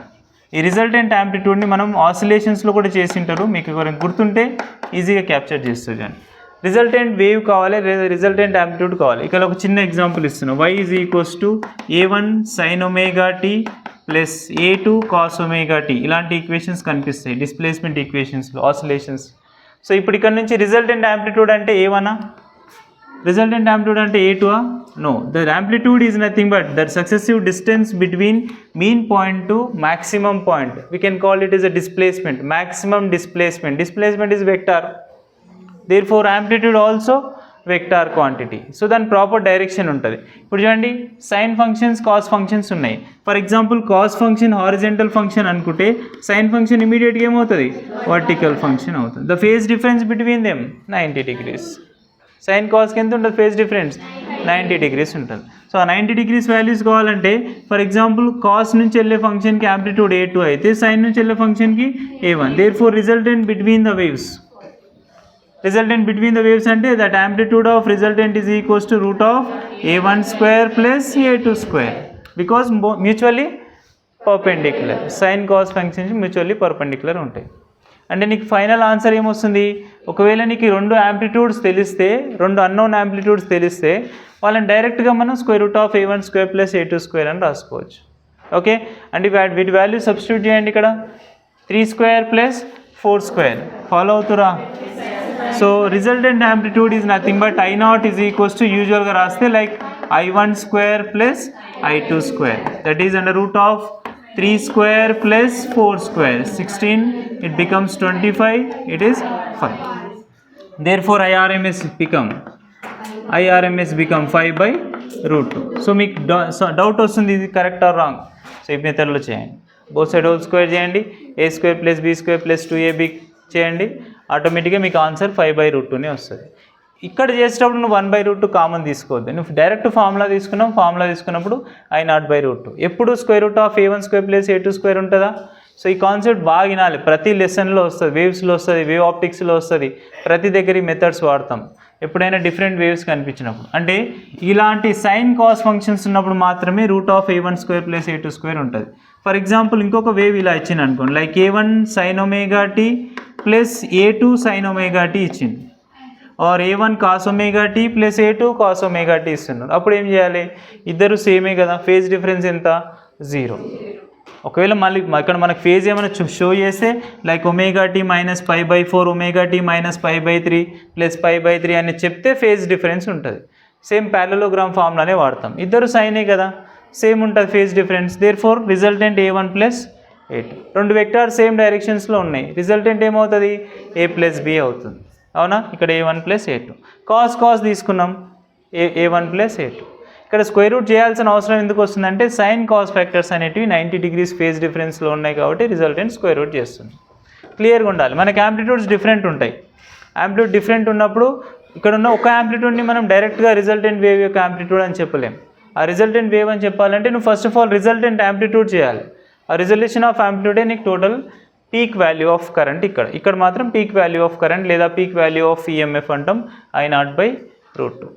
ఈ రిజల్టెంట్ యాంప్లిట్యూడ్ని మనం ఆసిలేషన్స్లో కూడా చేసింటారు, మీకు ఎవరైనా గుర్తుంటే ఈజీగా క్యాప్చర్ చేస్తుంది అండి. రిజల్టెంట్ వేవ్ కావాలి, రిజల్టెంట్ యాంప్లిట్యూడ్ కావాలి. ఇక్కడ ఒక చిన్న ఎగ్జాంపుల్ ఇస్తున్నాం. y = a1 sin ωt plus a2 cos omega t ఇలాంటి ఈక్వేషన్స్ కనిపిస్తాయి డిస్ప్లేస్మెంట్ ఈక్వేషన్స్లో ఆసిలేషన్స్. సో ఇప్పుడు ఇక్కడ నుంచి రిజల్టెంట్ యాంప్లిట్యూడ్ అంటే a1 రిజల్టెంట్ యాంప్లిట్యూడ్ అంటే a2 no, the amplitude is nothing but that successive distance between mean point to maximum point. We can call it is a displacement, maximum displacement. Displacement is vector, therefore amplitude also vector quantity. So దాని ప్రాపర్ డైరెక్షన్ ఉంటుంది. ఇప్పుడు చూడండి సైన్ ఫంక్షన్స్ కాస్ ఫంక్షన్స్ ఉన్నాయి. For example cos function horizontal function అనుకుంటే సైన్ ఫంక్షన్ ఇమీడియట్గా ఏమవుతుంది వర్టికల్ ఫంక్షన్ అవుతుంది. The phase difference between them 90 degrees. Sign కాస్కి ఎంత ఉంటుంది ఫేజ్ డిఫరెన్స్ 90 degrees ఉంటుంది. సో ఆ 90 degrees వాల్యూస్ కావాలంటే ఫర్ ఎగ్జాంపుల్ కాస్ నుంచి వెళ్ళే ఫంక్షన్కి యాంప్లిట్యూడ్ a2 అయితే సైన్ నుంచి వెళ్ళే ఫంక్షన్కి a1. Therefore resultant between the waves, resultant between the waves అంటే that amplitude of resultant is equals to root of a1 square plus a2 square because mutually perpendicular. sin cos functions mutually perpendicular ఉంటాయి. అంటే నీకు ఫైనల్ ఆన్సర్ ఏమొస్తుంది, ఒకవేళ నీకు రెండు యాంప్లిట్యూడ్స్ తెలిస్తే, రెండు అన్నోన్ యాంప్లిట్యూడ్స్ తెలిస్తే వాళ్ళని డైరెక్ట్గా మనం square root of a1 square plus a2 square అని రాసుకోవచ్చు. ఓకే, అంటే వీటి వాల్యూ సబ్స్టిట్యూట్ చేయండి. ఇక్కడ 3 స్క్వేర్ ప్లస్ 4 స్క్వేర్ ఫాలో అవుతురా. So resultant amplitude is nothing but I0 is equals to యూజువల్గా రాస్తే like I1 square plus I2 square, that is under root of 3 square plus 4 square 16, it becomes 25, it is 5. Therefore IRMS become 5 by root 2. So మీకు డౌట్ వస్తుంది ఇది కరెక్ట్ ఆర్ రాంగ్. సో ఈ మెథడ్లో చేయండి. బోత్ సైడ్ హోల్ స్క్వేర్ చేయండి, a square plus b square plus 2ab చేయండి, ఆటోమేటిక్గా మీకు ఆన్సర్ 5 by root 2నే వస్తుంది. ఇక్కడ చేసేటప్పుడు నువ్వు 1 by root 2 కామన్ తీసుకోవద్దు. నువ్వు డైరెక్ట్ ఫార్ములా తీసుకున్నప్పుడు I0 by root 2. ఎప్పుడు square root of a1 square plus a2 square ఉంటుందా. సో ఈ కాన్సెప్ట్ బాగా వినాలి, ప్రతి లెసన్లో వస్తుంది, వేవ్స్లో వస్తుంది, వేవ్ ఆప్టిక్స్లో వస్తుంది, ప్రతి దగ్గర ఈ మెథడ్స్ వాడతాం ఎప్పుడైనా డిఫరెంట్ వేవ్స్ కనిపించినప్పుడు. అంటే ఇలాంటి సైన్ కాస్ ఫంక్షన్స్ ఉన్నప్పుడు మాత్రమే root of a1 square plus a2 square ఉంటుంది. ఫర్ ఎగ్జాంపుల్ ఇంకొక వేవ్ ఇలా ఇచ్చింది అనుకోండి, like a1 sin omega t plus a2 sin omega t ఇచ్చింది, or a1 cos omega t plus a2 cos omega t ఇస్తున్నారు. అప్పుడు ఏం చేయాలి, ఇద్దరు సేమే కదా, ఫేజ్ డిఫరెన్స్ ఎంత 0. ఒకవేళ మళ్ళీ ఇక్కడ మనకు ఫేజ్ ఏమైనా షో చేస్తే like omega t minus π/4 omega t minus π/3 plus π/3 అని చెప్తే ఫేజ్ డిఫరెన్స్ ఉంటుంది. సేమ్ ప్యారలోగ్రామ్ ఫార్ములానే వాడతాం, ఇద్దరు సైనే కదా, సేమ్ ఉంటుంది phase difference. Therefore resultant a1 plus a2. రెండు వెక్టార్ సేమ్ డైరెక్షన్స్లో ఉన్నాయి, రిజల్టెంట్ ఏమవుతుంది a ప్లస్ b అవుతుంది. అవునా, ఇక్కడ a1 ప్లస్ a2. కాస్ తీసుకున్నాం a1 ప్లస్ a2. ఇక్కడ స్క్వేర్ రూట్ చేయాల్సిన అవసరం ఎందుకు వస్తుందంటే సైన్ కాస్ ఫ్యాక్టర్స్ అనేటివి 90 degrees ఫేజ్ డిఫరెన్స్లో ఉన్నాయి కాబట్టి రిజల్టెంట్ స్క్వేర్ రూట్ చేస్తుంది. క్లియర్గా ఉండాలి. మనకి యాంప్లిట్యూడ్స్ డిఫరెంట్ ఉంటాయి. యాంప్లిట్యూడ్ డిఫరెంట్ ఉన్నప్పుడు ఇక్కడ ఉన్న ఒక యాంప్లిట్యూడ్ని మనం డైరెక్ట్గా రిజల్టెంట్ వేవ్ యొక్క యాంప్లిట్యూడ్ అని చెప్పలేం. ఆ రిజల్టెంట్ వేవ్ అని చెప్పాలంటే నువ్వు first of all resultant amplitude చేయాలి. ఆ రిజల్యూషన్ ఆఫ్ యాంప్లిట్యూడే నీకు total peak value of current. ఇక్కడ మాత్రం పీక్ వాల్యూ ఆఫ్ కరెంట్ లేదా పీక్ వాల్యూ ఆఫ్ ఈఎంఎఫ్ అంటాం I0 by root 2.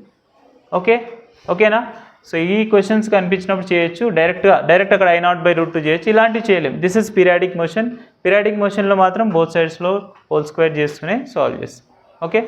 ఓకేనా. సో ఈ క్వశ్చన్స్ కనిపించినప్పుడు చేయొచ్చు, డైరెక్ట్ అక్కడ I0 by root 2 చేయొచ్చు, ఇలాంటివి చేయలేము. This is periodic motion. Periodic మోషన్లో మాత్రం బోత్ సైడ్స్లో హోల్ స్క్వేర్ చేస్తూనే సాల్వ్ చేస్తాం. ఓకే.